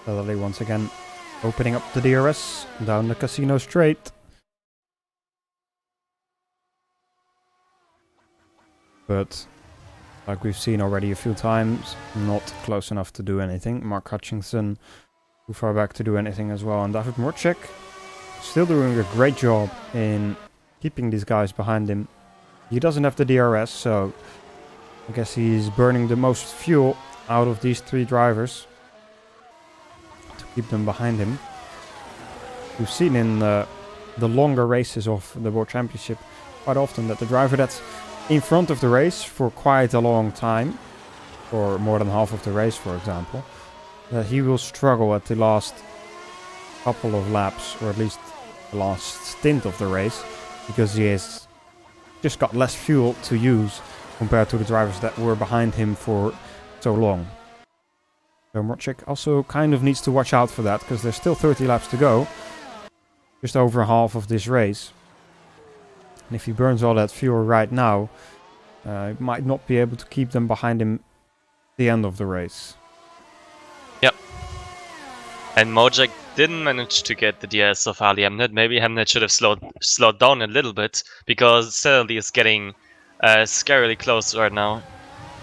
Sadly, once again, opening up the DRS down the casino straight. But, like we've seen already a few times, not close enough to do anything. Mark Hutchinson too far back to do anything as well. And David Morcek still doing a great job in keeping these guys behind him. He doesn't have the DRS, so I guess he's burning the most fuel out of these three drivers to keep them behind him. We've seen in the longer races of the World Championship quite often that the driver that's in front of the race for quite a long time, or more than half of the race for example, that he will struggle at the last couple of laps, or at least the last stint of the race, because he has just got less fuel to use compared to the drivers that were behind him for so long. So Morcek also kind of needs to watch out for that, because there's still 30 laps to go, just over half of this race. And if he burns all that fuel right now, he might not be able to keep them behind him at the end of the race. Yep. And Mojek didn't manage to get the DRS of Ali Hamnet. Maybe Hamnet should have slowed down a little bit, because Sadly is getting scarily close right now,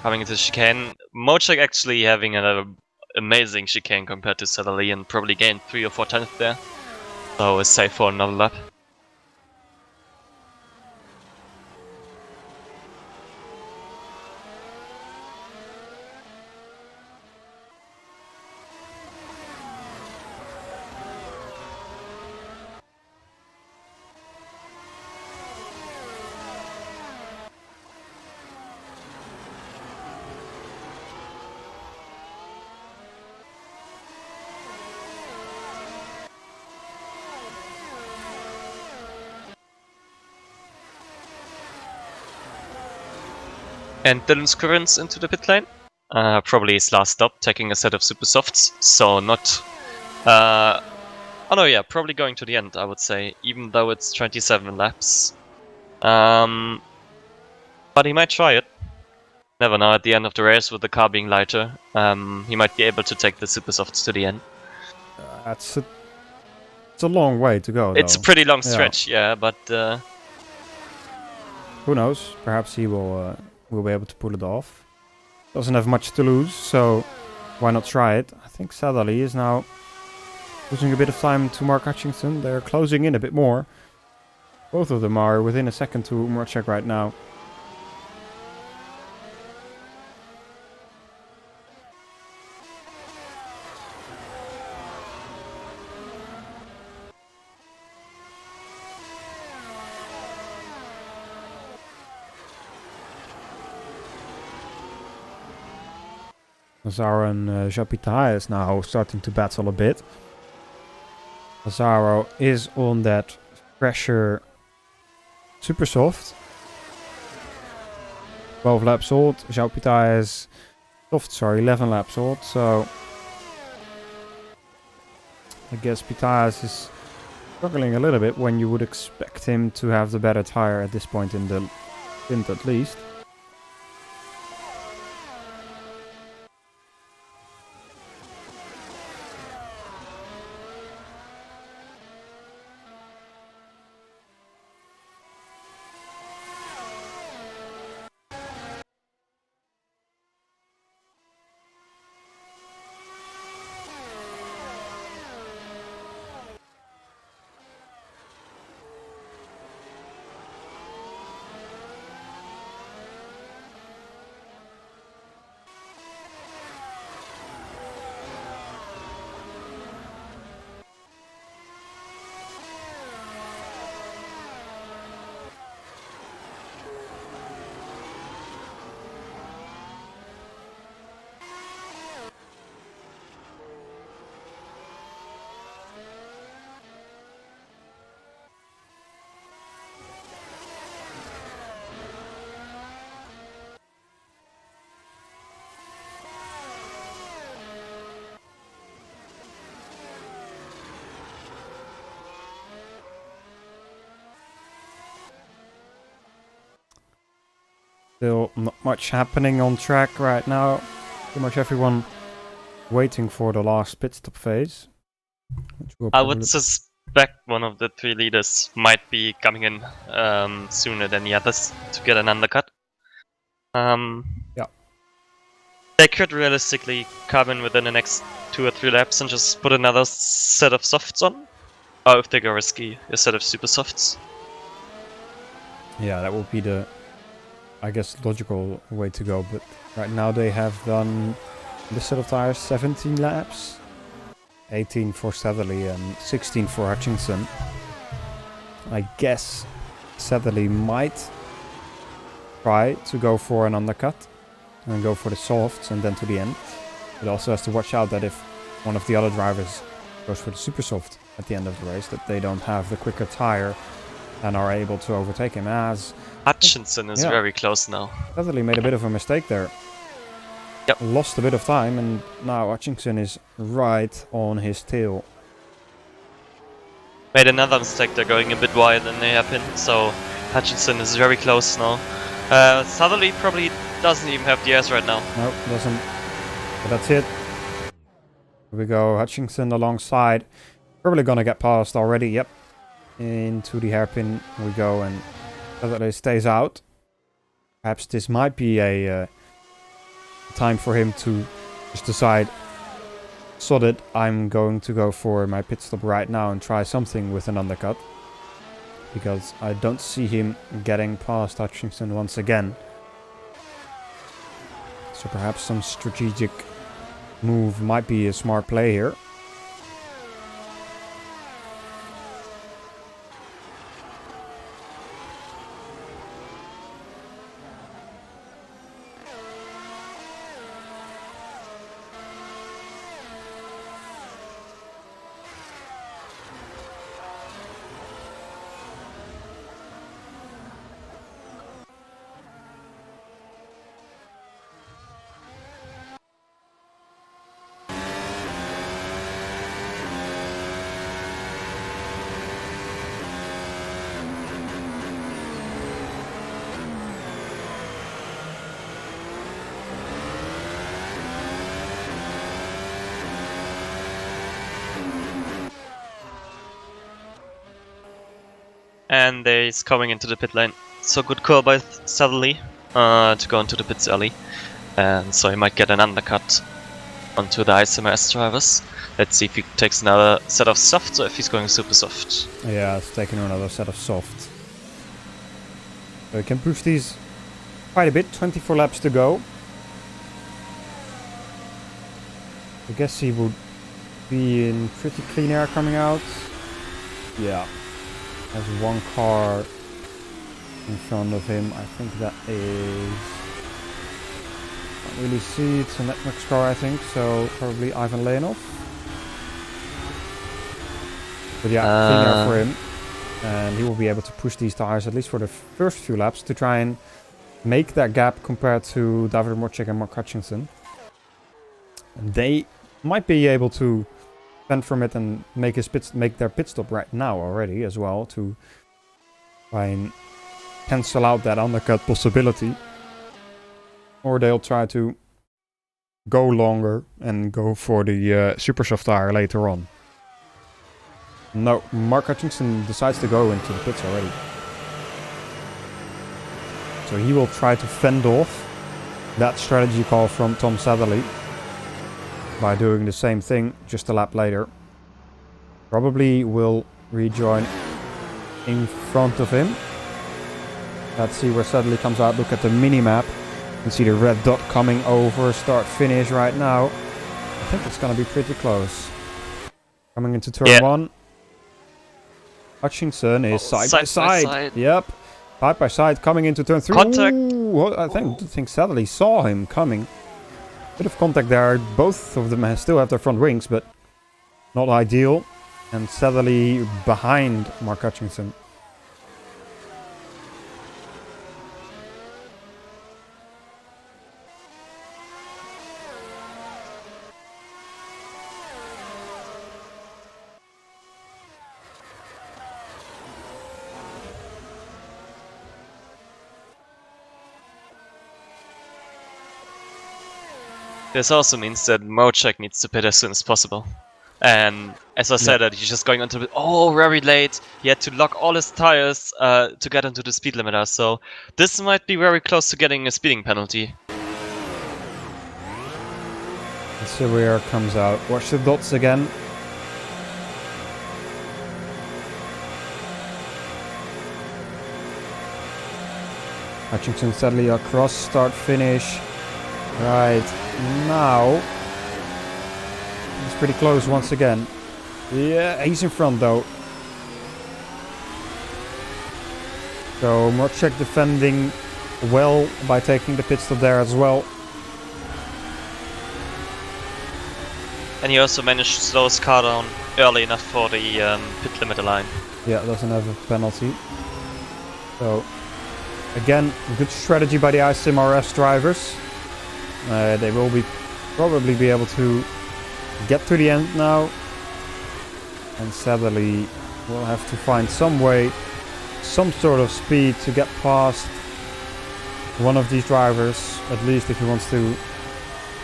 coming into chicane. Mojek actually having an amazing chicane compared to Sadly, and probably gained 3 or 4 tenths there. So it's safe for another lap. And Dylan's currents into the pit lane. Probably his last stop, taking a set of super softs. So not... oh no, yeah, probably going to the end, I would say, even though it's 27 laps. But he might try it. Never know, at the end of the race with the car being lighter, he might be able to take the super softs to the end. It's a long way to go, though. It's a pretty long stretch, yeah, but... who knows? Perhaps he will be able to pull it off. Doesn't have much to lose, so why not try it? I think Sadali is now losing a bit of time to Mark Hutchinson. They're closing in a bit more. Both of them are within a second to Morcek right now. Lazaro and Japita is now starting to battle a bit. Lazaro is on that pressure super soft. 12 laps old. Japita is soft, 11 laps old. So I guess Pitaz is struggling a little bit when you would expect him to have the better tire at this point in the stint at least. Still not much happening on track right now. Pretty much everyone waiting for the last pit stop phase. Which will I would probably- suspect one of the 3 leaders might be coming in sooner than the others to get an undercut. Yeah. They could realistically come in within the next 2 or 3 laps and just put another set of softs on. Or if they go risky, a set of super softs. Yeah, that would be the, I guess, logical way to go. But right now they have done this set of tires 17 laps. 18 for Satherley and 16 for Hutchinson. I guess Satherley might try to go for an undercut and go for the softs and then to the end. But also has to watch out that if one of the other drivers goes for the super soft at the end of the race, that they don't have the quicker tire and are able to overtake him, as Hutchinson is very close now. Satherley made a bit of a mistake there. Yep. Lost a bit of time, and now Hutchinson is right on his tail. Made another mistake, they're going a bit wide and they happen, so Hutchinson is very close now. Satherley probably doesn't even have the airs right now. No, doesn't. But that's it. Here we go, Hutchinson alongside. Probably gonna get past already, yep. Into the hairpin we go, and Satherley stays out. Perhaps this might be a time for him to just decide, sod it, I'm going to go for my pit stop right now and try something with an undercut. Because I don't see him getting past Hutchinson once again. So perhaps some strategic move might be a smart play here. And he's coming into the pit lane. So good call by Satherley to go into the pits early. And so he might get an undercut onto the ISMS drivers. Let's see if he takes another set of softs or if he's going super soft. Yeah, it's taking another set of soft. So he can push these quite a bit. 24 laps to go. I guess he would be in pretty clean air coming out. Yeah. Has one car in front of him. I think that is... Can't really see. It's a Netmax car, I think. So probably Ivan Leonov. But yeah, clean air for him. And he will be able to push these tires, at least for the first few laps, to try and make that gap compared to David Morcek and Mark Hutchinson. And they might be able to fend from it and make their pit stop right now already as well, to try and cancel out that undercut possibility. Or they'll try to go longer and go for the super soft tire later on. No, Mark Hutchinson decides to go into the pits already. So he will try to fend off that strategy call from Tom Satherley by doing the same thing just a lap later. Probably will rejoin in front of him. Let's see where Satherley comes out. Look at the mini-map. You can see the red dot coming over start-finish right now. I think it's going to be pretty close. Coming into turn 1. Hutchinson is side by side. Yep. Side by side coming into turn 3. Contact. Ooh, I think Satherley saw him coming. Bit of contact there. Both of them still have their front wings, but not ideal. And Satherley behind Mark Hutchinson. This also means that Mojek needs to pit as soon as possible. And as I said, that he's just going onto the... Oh, very late. He had to lock all his tires to get into the speed limiter. So this might be very close to getting a speeding penalty. Let's see where it comes out. Watch the dots again. Hutchinson sadly across, start, finish. Right now, he's pretty close once again. Yeah, he's in front though. So Mojek defending well by taking the pit stop there as well. And he also managed to slow his car down early enough for the pit limiter line. Yeah, doesn't have a penalty. So again, good strategy by the iSim RS drivers. They will probably be able to get to the end now. And sadly, we'll have to find some way, some sort of speed to get past one of these drivers, at least if he wants to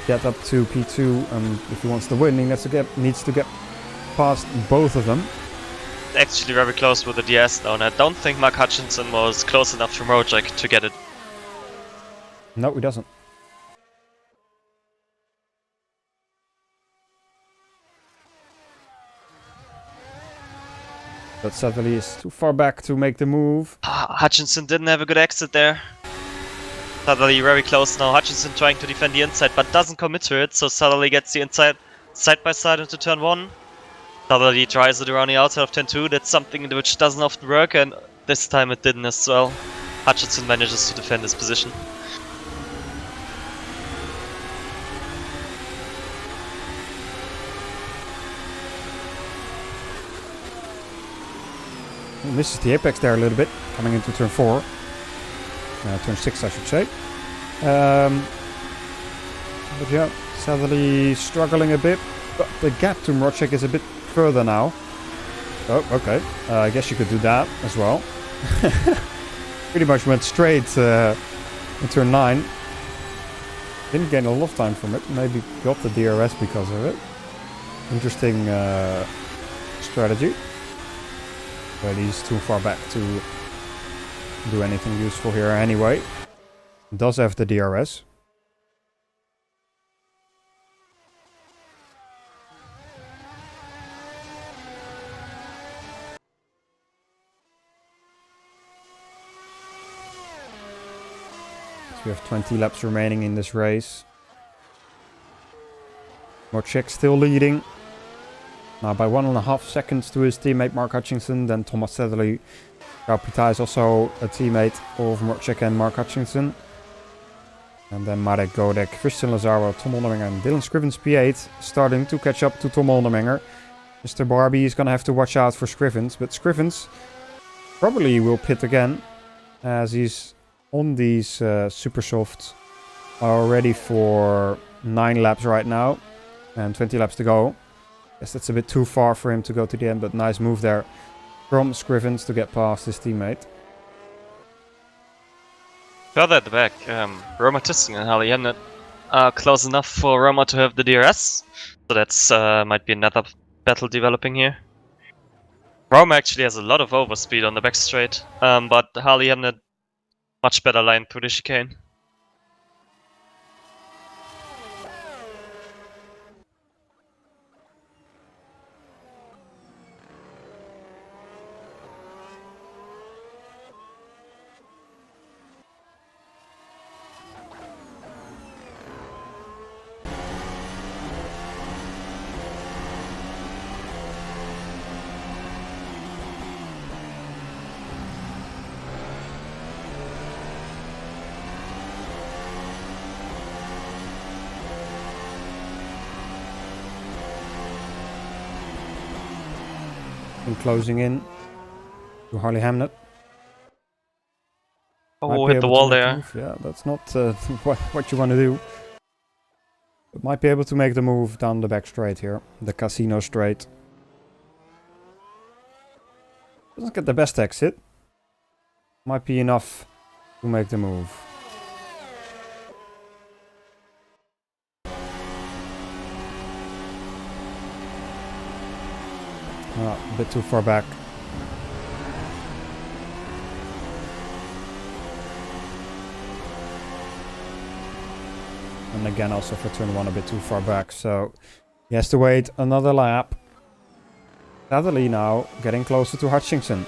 get up to P2, and if he wants to win, he needs to get past both of them. Actually very close with the DS now, and I don't think Mark Hutchinson was close enough to Mojek to get it. No, he doesn't. But sadly is too far back to make the move. Hutchinson didn't have a good exit there. Sadly very close now. Hutchinson trying to defend the inside but doesn't commit to it, so sadly gets the inside side by side into turn 1. Sadly tries it around the outside of turn 2. That's something which doesn't often work, and this time it didn't as well. Hutchinson manages to defend his position. He misses the apex there a little bit, coming into turn 4. Turn 6 I should say. But yeah, sadly struggling a bit. But the gap to Mojek is a bit further now. Oh, okay. I guess you could do that as well. Pretty much went straight in turn 9. Didn't gain a lot of time from it. Maybe got the DRS because of it. Interesting strategy. But he's too far back to do anything useful here anyway. Does have the DRS. So we have 20 laps remaining in this race. Mojek still leading. Now by 1.5 seconds to his teammate Mark Hutchinson. Then Thomas Sedley. Raupita is also a teammate of Mojek and Mark Hutchinson. And then Marek Godek, Christian Lazaro, Tom Ondermenger and Dylan Scrivens P8 starting to catch up to Tom Ondermenger. Mr. Barbie is going to have to watch out for Scrivens, but Scrivens probably will pit again as he's on these super softs already for 9 laps right now and 20 laps to go. Guess that's a bit too far for him to go to the end, but nice move there from Scrivens to get past his teammate. Further at the back, Roma Thyssen and Harley Hemnet are close enough for Roma to have the DRS. So that's might be another battle developing here. Roma actually has a lot of overspeed on the back straight, but Harley Hemnet much better line through the chicane. And closing in to Harley Hemnet. Oh, hit the wall there. Yeah, that's not what you want to do. But might be able to make the move down the back straight here. The casino straight. Doesn't get the best exit. Might be enough to make the move. A bit too far back. And again, also for turn 1, a bit too far back. So he has to wait another lap. Sadly now getting closer to Hutchinson.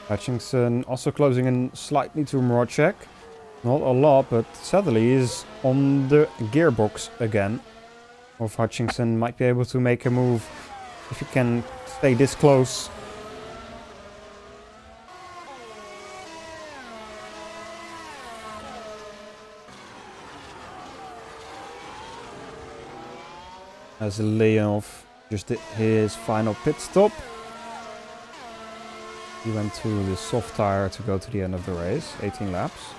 Hutchinson also closing in slightly to Mrocek. Not a lot, but sadly is on the gearbox again. Of Hutchinson might be able to make a move if he can stay this close. As Leonov just did his final pit stop. He went to the soft tire to go to the end of the race, 18 laps.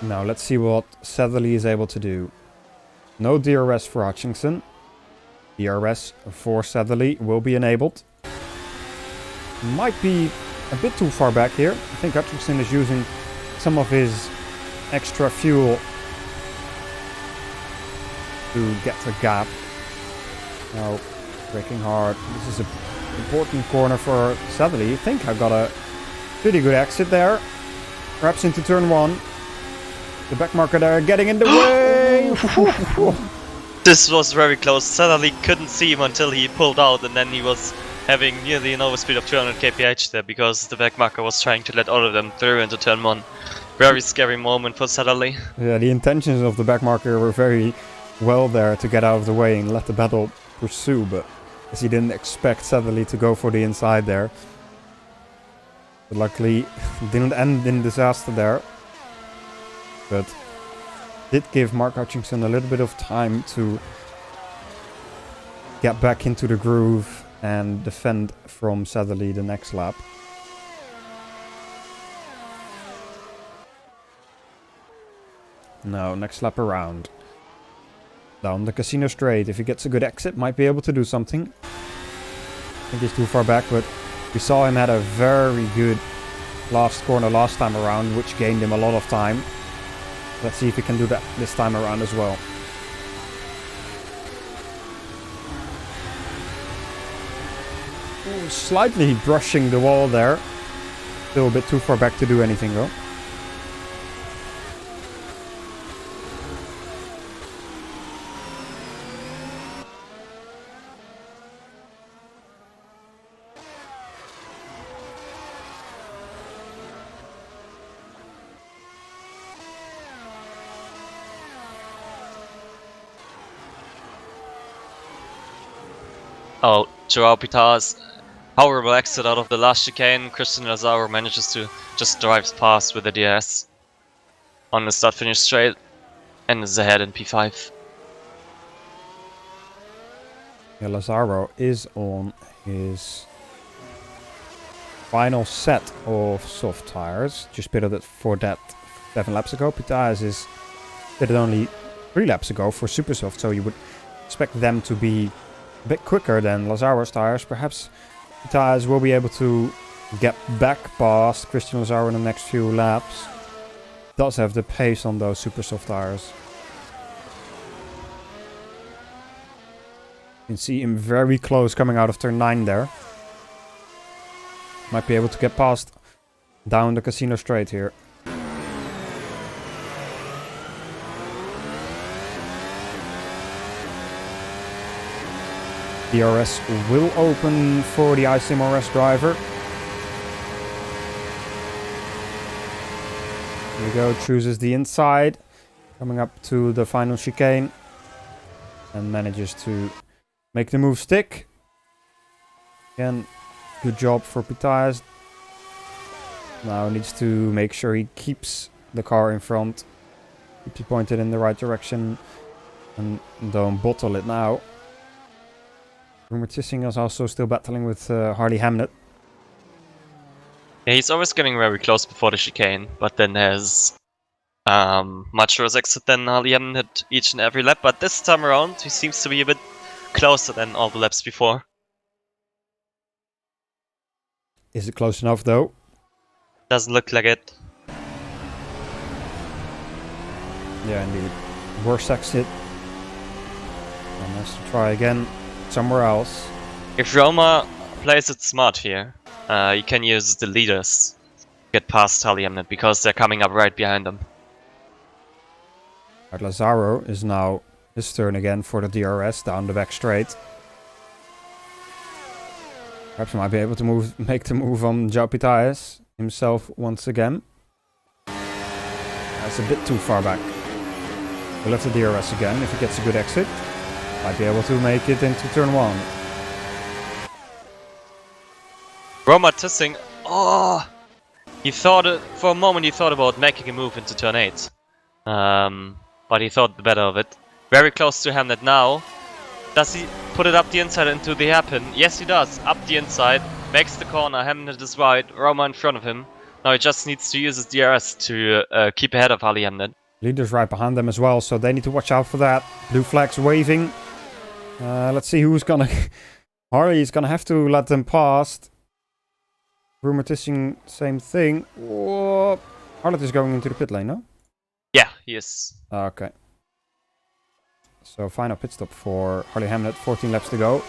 Now let's see what Satherley is able to do. No DRS for Hutchinson. DRS for Satherley will be enabled. Might be a bit too far back here. I think Hutchinson is using some of his extra fuel to get a gap. Now braking hard. This is an important corner for Satherley. I think I've got a pretty good exit there. Perhaps into turn 1. The backmarker there getting in the way. This was very close. Sadly couldn't see him until he pulled out, and then he was having nearly an overspeed of 200 kph there because the backmarker was trying to let all of them through into turn 1. Very scary moment for Sadly. Yeah, the intentions of the backmarker were very well there to get out of the way and let the battle pursue, but as he didn't expect Sadly to go for the inside there. But luckily it didn't end in disaster there. But did give Mark Hutchinson a little bit of time to get back into the groove and defend from Satherley the next lap. Now, next lap around. Down the Casino Straight. If he gets a good exit, might be able to do something. I think he's too far back, but we saw him had a very good last corner last time around, which gained him a lot of time. Let's see if he can do that this time around as well. Ooh, slightly brushing the wall there. Still a bit too far back to do anything though. Oh, Joao Pitar's horrible exit out of the last chicane. Christian Lazaro manages to just drive past with the DRS on the start-finish straight and is ahead in P5. Yeah, Lazaro is on his final set of soft tires. Just pitted it for that 7 laps ago. Pitar is pitted only 3 laps ago for super soft, so you would expect them to be a bit quicker than Lazaro's tires. Perhaps Pitar will be able to get back past Christian Lazaro in the next few laps. Does have the pace on those super soft tires. You can see him very close coming out of turn 9 there. Might be able to get past down the Casino Straight here. DRS will open for the iSimRS driver. Here we go, chooses the inside, coming up to the final chicane, and manages to make the move stick. Again, good job for Pitar. Now needs to make sure he keeps the car in front, keeps it pointed in the right direction, and don't bottle it now. Rumored Tissing is also still battling with Harley Hamnet. Yeah, he's always getting very close before the chicane, but then has much worse exit than Harley Hamnet each and every lap. But this time around, he seems to be a bit closer than all the laps before. Is it close enough though? Doesn't look like it. Yeah, indeed. Worst exit. And has to try again somewhere else. If Roma plays it smart here, you can use the leaders to get past Taliamnet because they're coming up right behind them. But Lazaro is now his turn again for the DRS down the back straight. Perhaps he might be able to make the move on Japitaes himself once again. That's a bit too far back. We'll have the DRS again if he gets a good exit. Might be able to make it into turn 1. Roma Tissing, oh! He thought, for a moment he thought about making a move into turn 8. But he thought better of it. Very close to Hamnet now. Does he put it up the inside into the hairpin? Yes, he does. Up the inside. Makes the corner. Hamnet is right. Roma in front of him. Now he just needs to use his DRS to keep ahead of Ali Hamnet. Leaders right behind them as well, so they need to watch out for that. Blue flags waving. Let's see who's gonna... Harley's gonna have to let them past. Rumotising, same thing. Oh, Harley is going into the pit lane, no? Yeah, he is. Okay. So final pit stop for Harley Hamnet, 14 laps to go.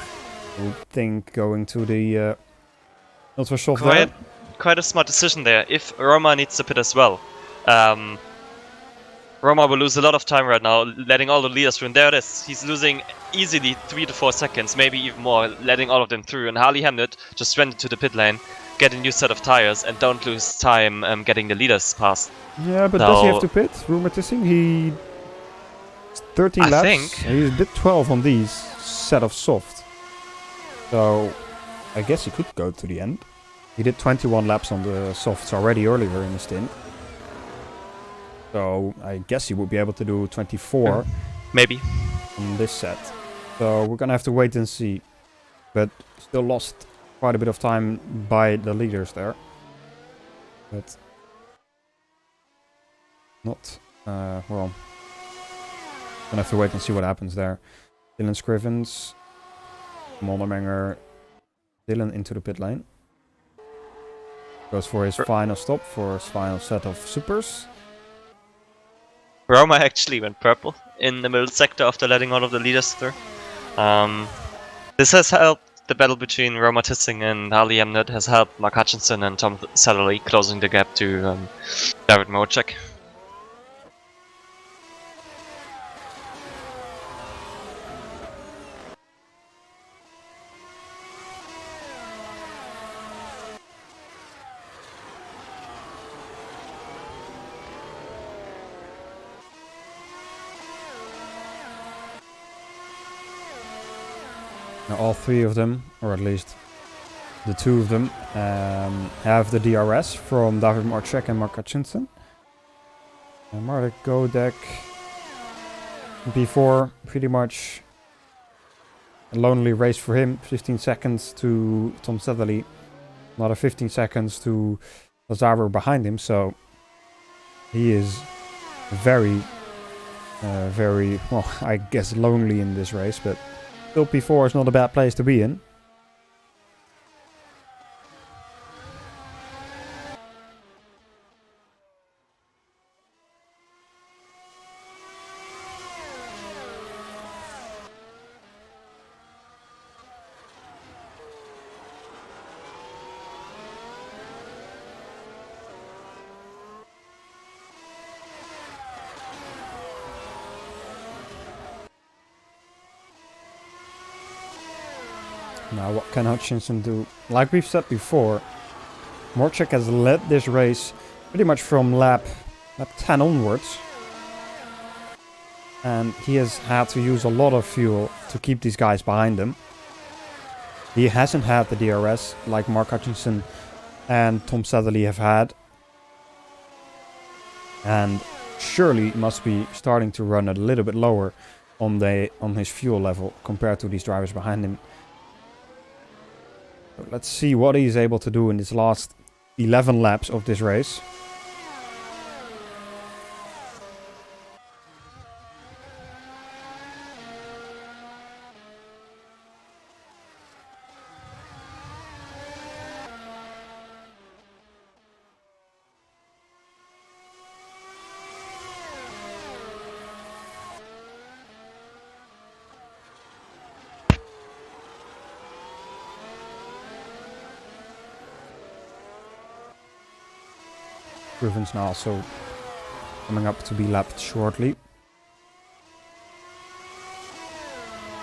I think going to the ultra soft there. Quite a smart decision there. If Roma needs to pit as well, Roma will lose a lot of time right now, letting all the leaders through. And there it is. He's losing easily 3 to 4 seconds, maybe even more, letting all of them through. And Harley Hamnet just went into the pit lane, get a new set of tires, and don't lose time getting the leaders past. Yeah, but does he have to pit? Rumotising, he... 13 laps. Think. He did 12 on these set of soft. So I guess he could go to the end. He did 21 laps on the softs already earlier in the stint. So I guess he would be able to do 24. Maybe. On this set. So we're gonna have to wait and see. But still lost quite a bit of time by the leaders there. But not, well... Gonna have to wait and see what happens there. Dylan Scrivens, Moldermenger, Dylan into the pit lane. Goes for his final stop, for his final set of supers. Roma actually went purple in the middle sector after letting all of the leaders through. This has helped the battle between Roma Tissing and Harley Hamnet, has helped Mark Hutchinson and Tom Satterley closing the gap to David Mocek. Now all 3 of them, or at least the 2 of them, have the DRS from David Mocek and Mark Hutchinson. And Marek Godek before pretty much a lonely race for him. 15 seconds to Tom Satterley, another 15 seconds to Lazaro behind him. So he is very, well, I guess lonely in this race, but still P4 is not a bad place to be in. Now what can Hutchinson do? Like we've said before, Mocek has led this race pretty much from lap 10 onwards. And he has had to use a lot of fuel to keep these guys behind him. He hasn't had the DRS like Mark Hutchinson and Tom Satterley have had. And surely must be starting to run a little bit lower on his fuel level compared to these drivers behind him. Let's see what he's able to do in his last 11 laps of this race. Proven's now also coming up to be lapped shortly.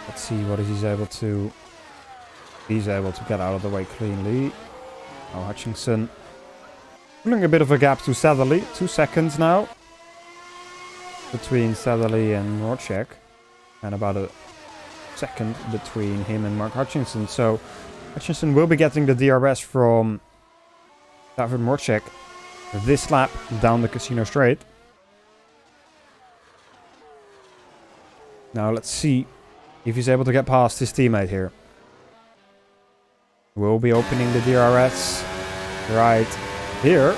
Let's see what he's able to. He's able to get out of the way cleanly. Now Hutchinson pulling a bit of a gap to Satherley. 2 seconds now between Satherley and Morchek, and about a second between him and Mark Hutchinson. So Hutchinson will be getting the DRS from David Morchek this lap down the Casino Straight. Now let's see if he's able to get past his teammate here. We'll be opening the DRS right here.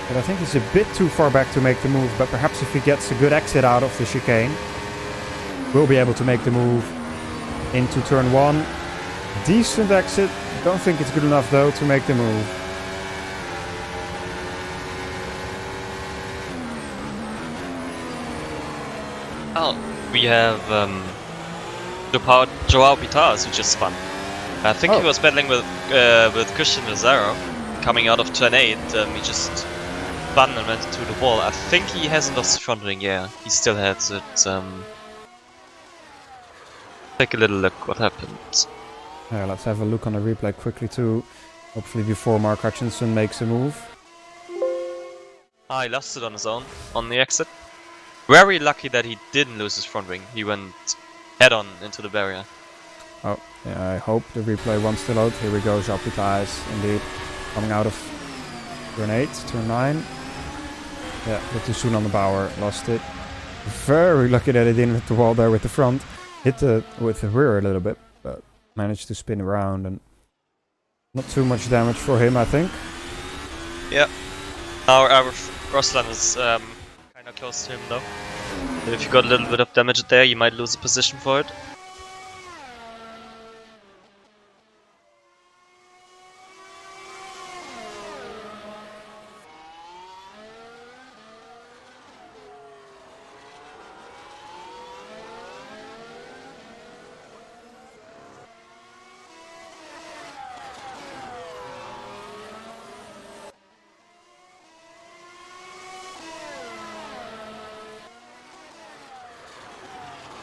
But I think he's a bit too far back to make the move, but perhaps if he gets a good exit out of the chicane, we'll be able to make the move into turn 1. Decent exit. Don't think it's good enough though to make the move. Oh, we have Joao Pitas, who just spun. I think he was battling with Christian Lazaro coming out of turn 8. He just spun and went to the wall. I think he hasn't lost the front wing. Yeah, he still has it. Take a little look what happened. Yeah, let's have a look on the replay quickly too. Hopefully before Mark Hutchinson makes a move. Ah, he lost it on his own on the exit. Very lucky that he didn't lose his front wing. He went head on into the barrier. Oh, yeah, I hope the replay wants to load. Here we go, Joao Pitas indeed coming out of turn 8, turn 9. Yeah, but too soon on the Bauer, lost it. Very lucky that he didn't hit the wall there with the front. Hit with the rear a little bit, but managed to spin around and not too much damage for him, I think. Yeah. Our Ruslan is kind of close to him though. But if you got a little bit of damage there, you might lose a position for it.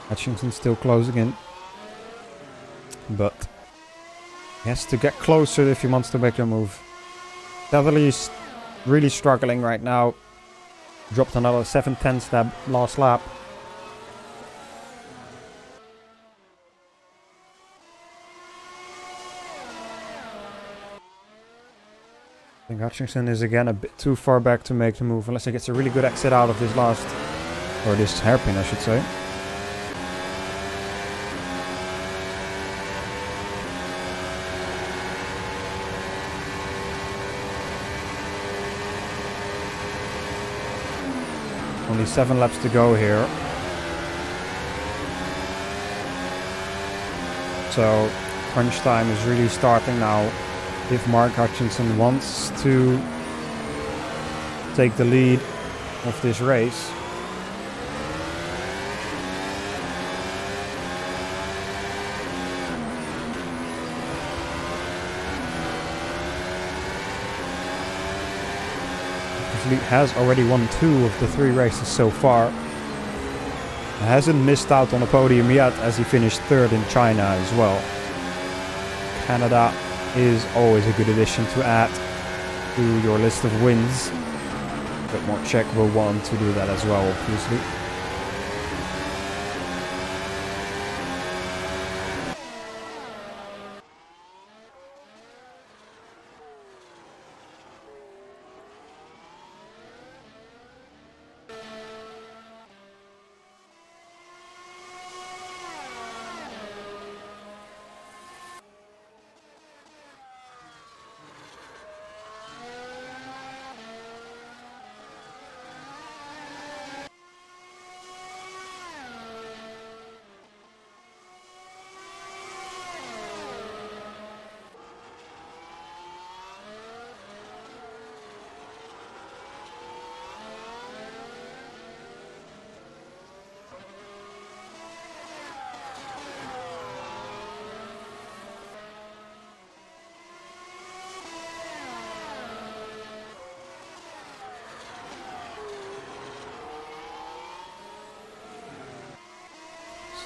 Hutchinson still closing in, but he has to get closer if he wants to make a move. Satherley is really struggling right now. Dropped another 7/10 that last lap. I think Hutchinson is again a bit too far back to make the move, unless he gets a really good exit out of this last, or this hairpin I should say. Only 7 laps to go here. So crunch time is really starting now. If Mark Hutchinson wants to take the lead of this race. He has already won 2 of the 3 races so far. He hasn't missed out on a podium yet, as he finished 3rd in China as well. Canada is always a good addition to add to your list of wins, but Morchek will want to do that as well, obviously.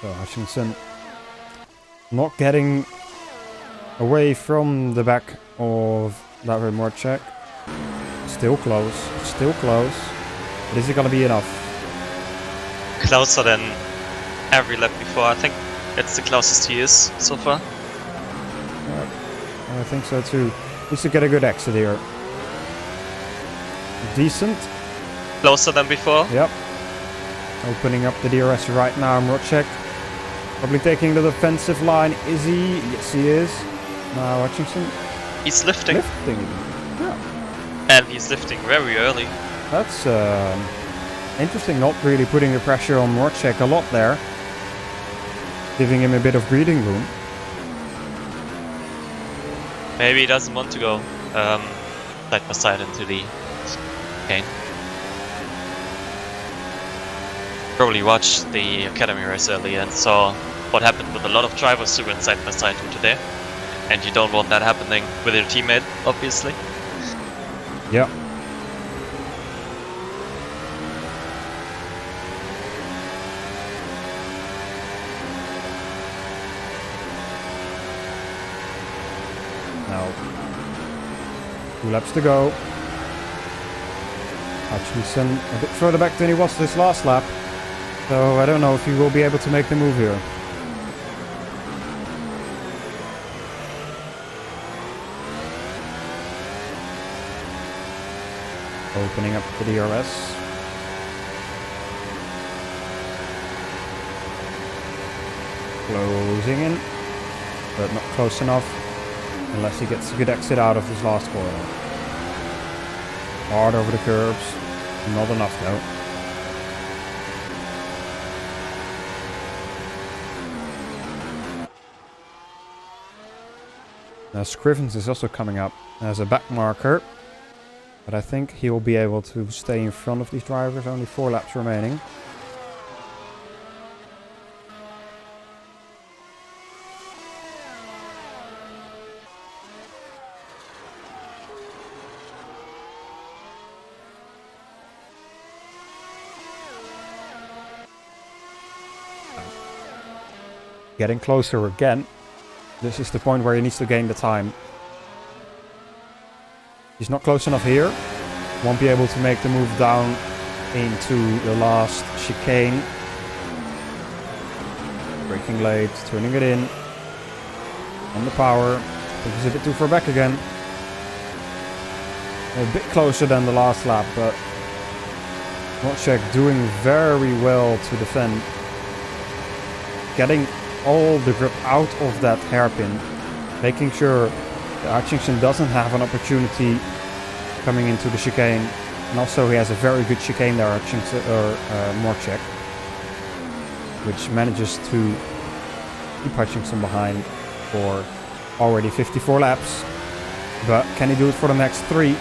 So Hutchinson not getting away from the back of David Morcek. Still close, still close. But is it going to be enough? Closer than every lap before. I think it's the closest he is so far. Yeah, I think so too. Needs to get a good exit here. Decent. Closer than before. Yep. Opening up the DRS right now. Morcek probably taking the defensive line. Is he? Yes, he is. Now Hutchinson. He's lifting. Lifting. Yeah. And he's lifting very early. That's interesting, not really putting the pressure on Morcek a lot there. Giving him a bit of breathing room. Maybe he doesn't want to go side by side into the chicane. Probably watched the academy race earlier and saw what happened with a lot of drivers who went side by side into there. And you don't want that happening with your teammate, obviously. Yeah. Now, 2 laps to go. Hutchinson a bit further back than he was this last lap. So I don't know if he will be able to make the move here. Opening up the DRS. Closing in, but not close enough unless he gets a good exit out of this last corner. Hard over the curbs, not enough though. Now Scrivens is also coming up as a back marker. But I think he will be able to stay in front of these drivers. Only 4 laps remaining. Getting closer again. This is the point where he needs to gain the time. He's not close enough here. Won't be able to make the move down into the last chicane. Braking late, turning it in. On the power. I think he's a bit too far back again. A bit closer than the last lap, but Morcek doing very well to defend. Getting all the grip out of that hairpin. Making sure Hutchinson doesn't have an opportunity coming into the chicane, and also he has a very good chicane there, Morcek, which manages to keep Hutchinson behind for already 54 laps. But can he do it for the next 3?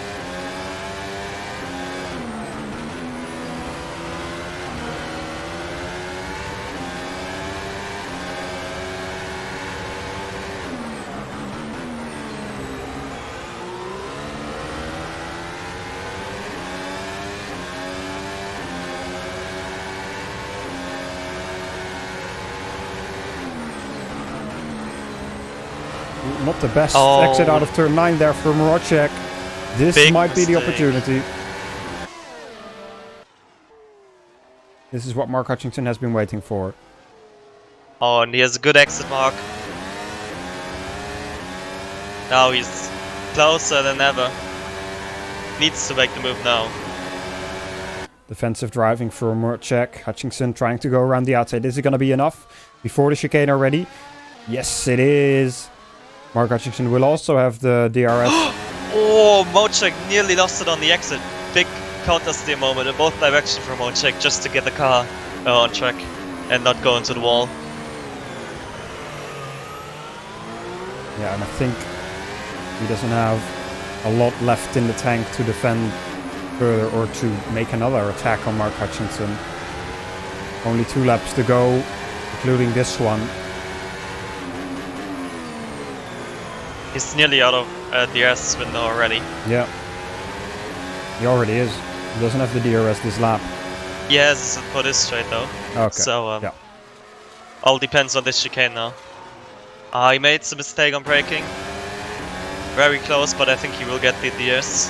Not the best exit out of turn 9 there for Morcek. This Big might be the mistake. opportunity. This is what Mark Hutchinson has been waiting for. Oh, and he has a good exit mark. Now he's closer than ever. Needs to make the move now. Defensive driving for Morcek. Hutchinson trying to go around the outside. Is it going to be enough before the chicane already? Yes, it is. Mark Hutchinson will also have the DRS. Oh, Morcek nearly lost it on the exit. Big counter steer moment in both directions for Morcek just to get the car on track and not go into the wall. Yeah, and I think he doesn't have a lot left in the tank to defend further or to make another attack on Mark Hutchinson. Only 2 laps to go, including this one. He's nearly out of DRS window already. Yeah. He already is. He doesn't have the DRS this lap. He has for this straight though. Okay. So yeah. All depends on this chicane now. He made some mistake on braking. Very close, but I think he will get the DRS.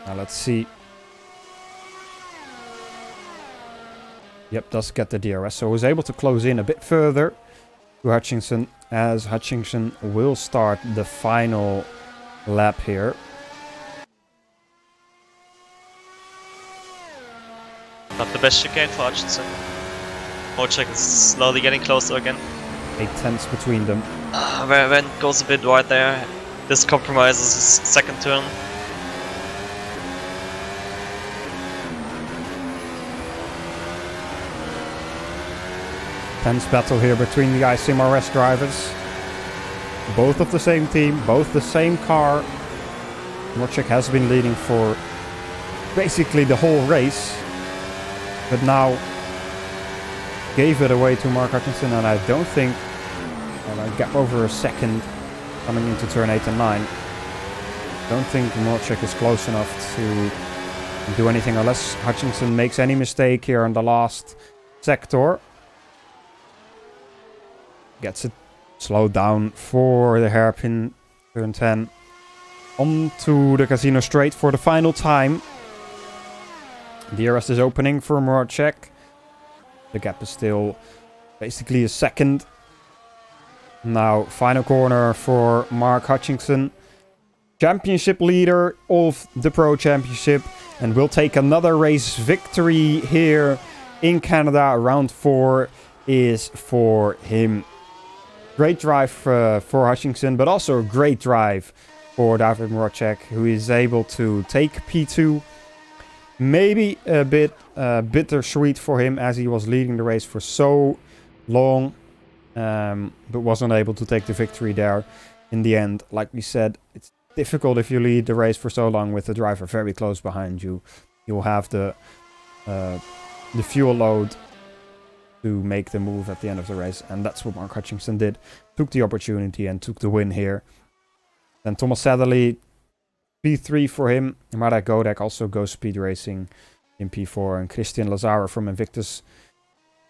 Now let's see. Yep, does get the DRS, so was able to close in a bit further to Hutchinson, as Hutchinson will start the final lap here. Not the best chicane for Hutchinson. Mojek is slowly getting closer again. 8/10 between them. When it goes a bit wide there, this compromises his second turn. Tense battle here between the SimRS drivers. Both of the same team, both the same car. Mojek has been leading for basically the whole race, but now gave it away to Mark Hutchinson, and I don't think a gap over a second coming into turn 8 and 9. Don't think Mojek is close enough to do anything unless Hutchinson makes any mistake here on the last sector. Gets it slowed down for the hairpin turn 10. Onto the casino straight for the final time. DRS is opening for Mojek. The gap is still basically a second. Now, final corner for Mark Hutchinson. Championship leader of the Pro Championship. And will take another race victory here in Canada. Round 4 is for him. Great drive for Hutchinson, but also a great drive for David Mojek, who is able to take P2. Maybe a bit bittersweet for him, as he was leading the race for so long, but wasn't able to take the victory there in the end. Like we said, it's difficult if you lead the race for so long with the driver very close behind you. You'll have the fuel load to make the move at the end of the race, and that's what Mark Hutchinson did. Took the opportunity and took the win here. Then Thomas Sadderly, P3 for him. Marek Godek also goes speed racing in P4, and Christian Lazare from Invictus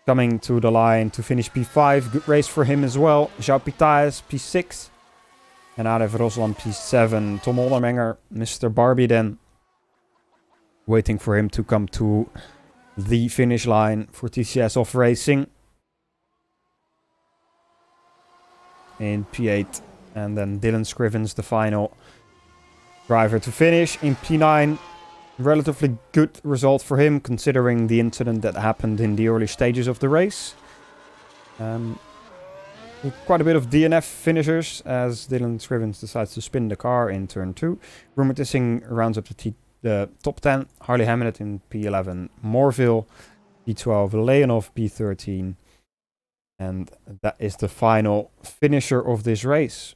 coming to the line to finish P5. Good race for him as well. João Pitaes, P6, and Arev Rosland, P7. Tom Oldermenger, Mr. Barbie then, waiting for him to come to the finish line for TCS Off Racing in P8, and then Dylan Scrivens, the final driver to finish in P9. Relatively good result for him, considering the incident that happened in the early stages of the race. Quite a bit of DNF finishers, as Dylan Scrivens decides to spin the car in turn 2. Rumored Tissing rounds up the top 10. Harley Hammett in P11. Morville P12. Leonov P13. And that is the final finisher of this race.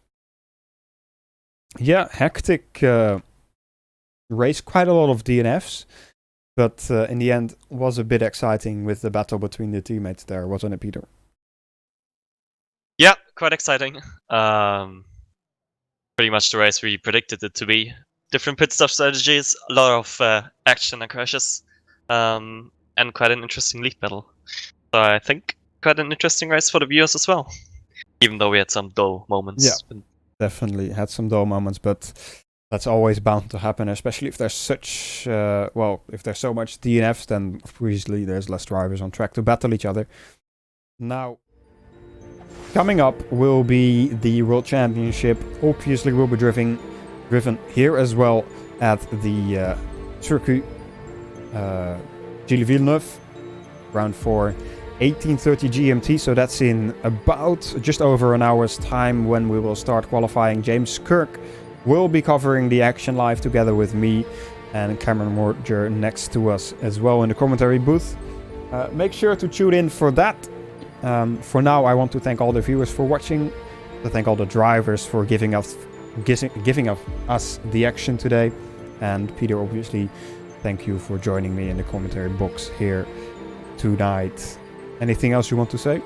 Yeah, hectic race. Quite a lot of DNFs. But in the end, was a bit exciting with the battle between the teammates there, wasn't it, Peter? Yeah, quite exciting. Pretty much the race we predicted it to be. Different pit stop strategies, a lot of action and crashes, and quite an interesting league battle. So I think quite an interesting race for the viewers as well, even though we had some dull moments. Yeah, definitely had some dull moments, but that's always bound to happen, especially if there's such, if there's so much DNFs, then obviously there's less drivers on track to battle each other. Now, coming up will be the World Championship. Obviously, we'll be driven here as well at the Circuit Gilles Villeneuve, round 4, 18:30 GMT. So that's in about just over an hour's time when we will start qualifying. James Kirk will be covering the action live together with me and Cameron Morger next to us as well in the commentary booth. Make sure to tune in for that. For now, I want to thank all the viewers for watching, to thank all the drivers for giving us the action today, and Peter, obviously, thank you for joining me in the commentary box here tonight. Anything else you want to say?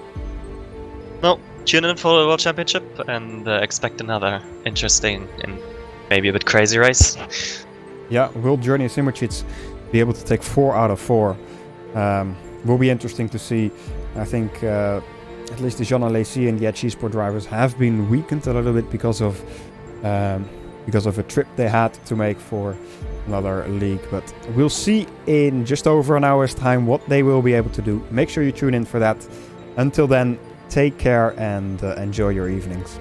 No, tune in for the World Championship and expect another interesting and maybe a bit crazy race. Yeah, will Journey Simmerchits be able to take 4 out of 4? Will be interesting to see. I think at least the Jean Alesi and the Edge Sport drivers have been weakened a little bit because of a trip they had to make for another league. But we'll see in just over an hour's time what they will be able to do. Make sure you tune in for that. Until then, take care and enjoy your evenings.